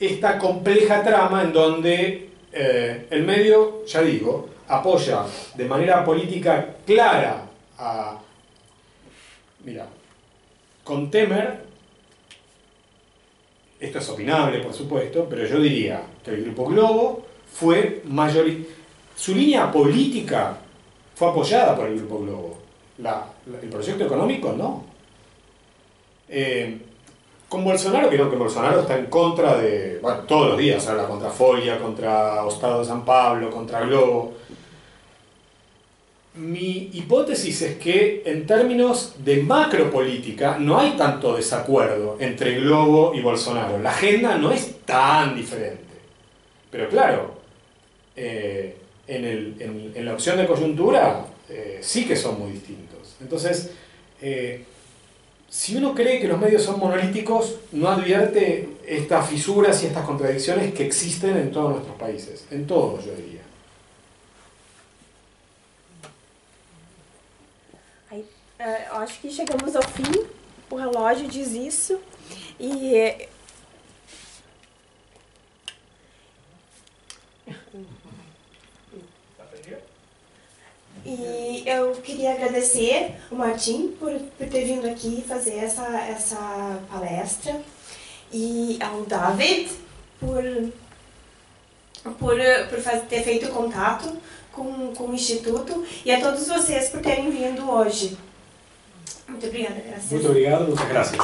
esta compleja trama en donde el medio, ya digo, apoya de manera política clara a... Mira, con Temer, esto es opinable, por supuesto, pero yo diría que el Grupo Globo fue su línea política fue apoyada por el Grupo Globo. El proyecto económico no. Con Bolsonaro, creo que Bolsonaro está en contra de, bueno, todos los días habla contra Folia, contra Estado de San Pablo, contra Globo. Mi hipótesis es que en términos de macropolítica no hay tanto desacuerdo entre Globo y Bolsonaro. La agenda no es tan diferente. Pero claro, en la opción de coyuntura sí que son muy distintos. Entonces, si uno cree que los medios son monolíticos, no advierte estas fisuras y estas contradicciones que existen en todos nuestros países. En todos, yo diría. Acho que chegamos ao fim, o relógio diz isso, e eu queria agradecer o Martim por ter vindo aqui fazer essa palestra, e ao David por ter feito contato com o Instituto, e a todos vocês por terem vindo hoje. Muito obrigada, graças. Muito obrigado, muchas gracias.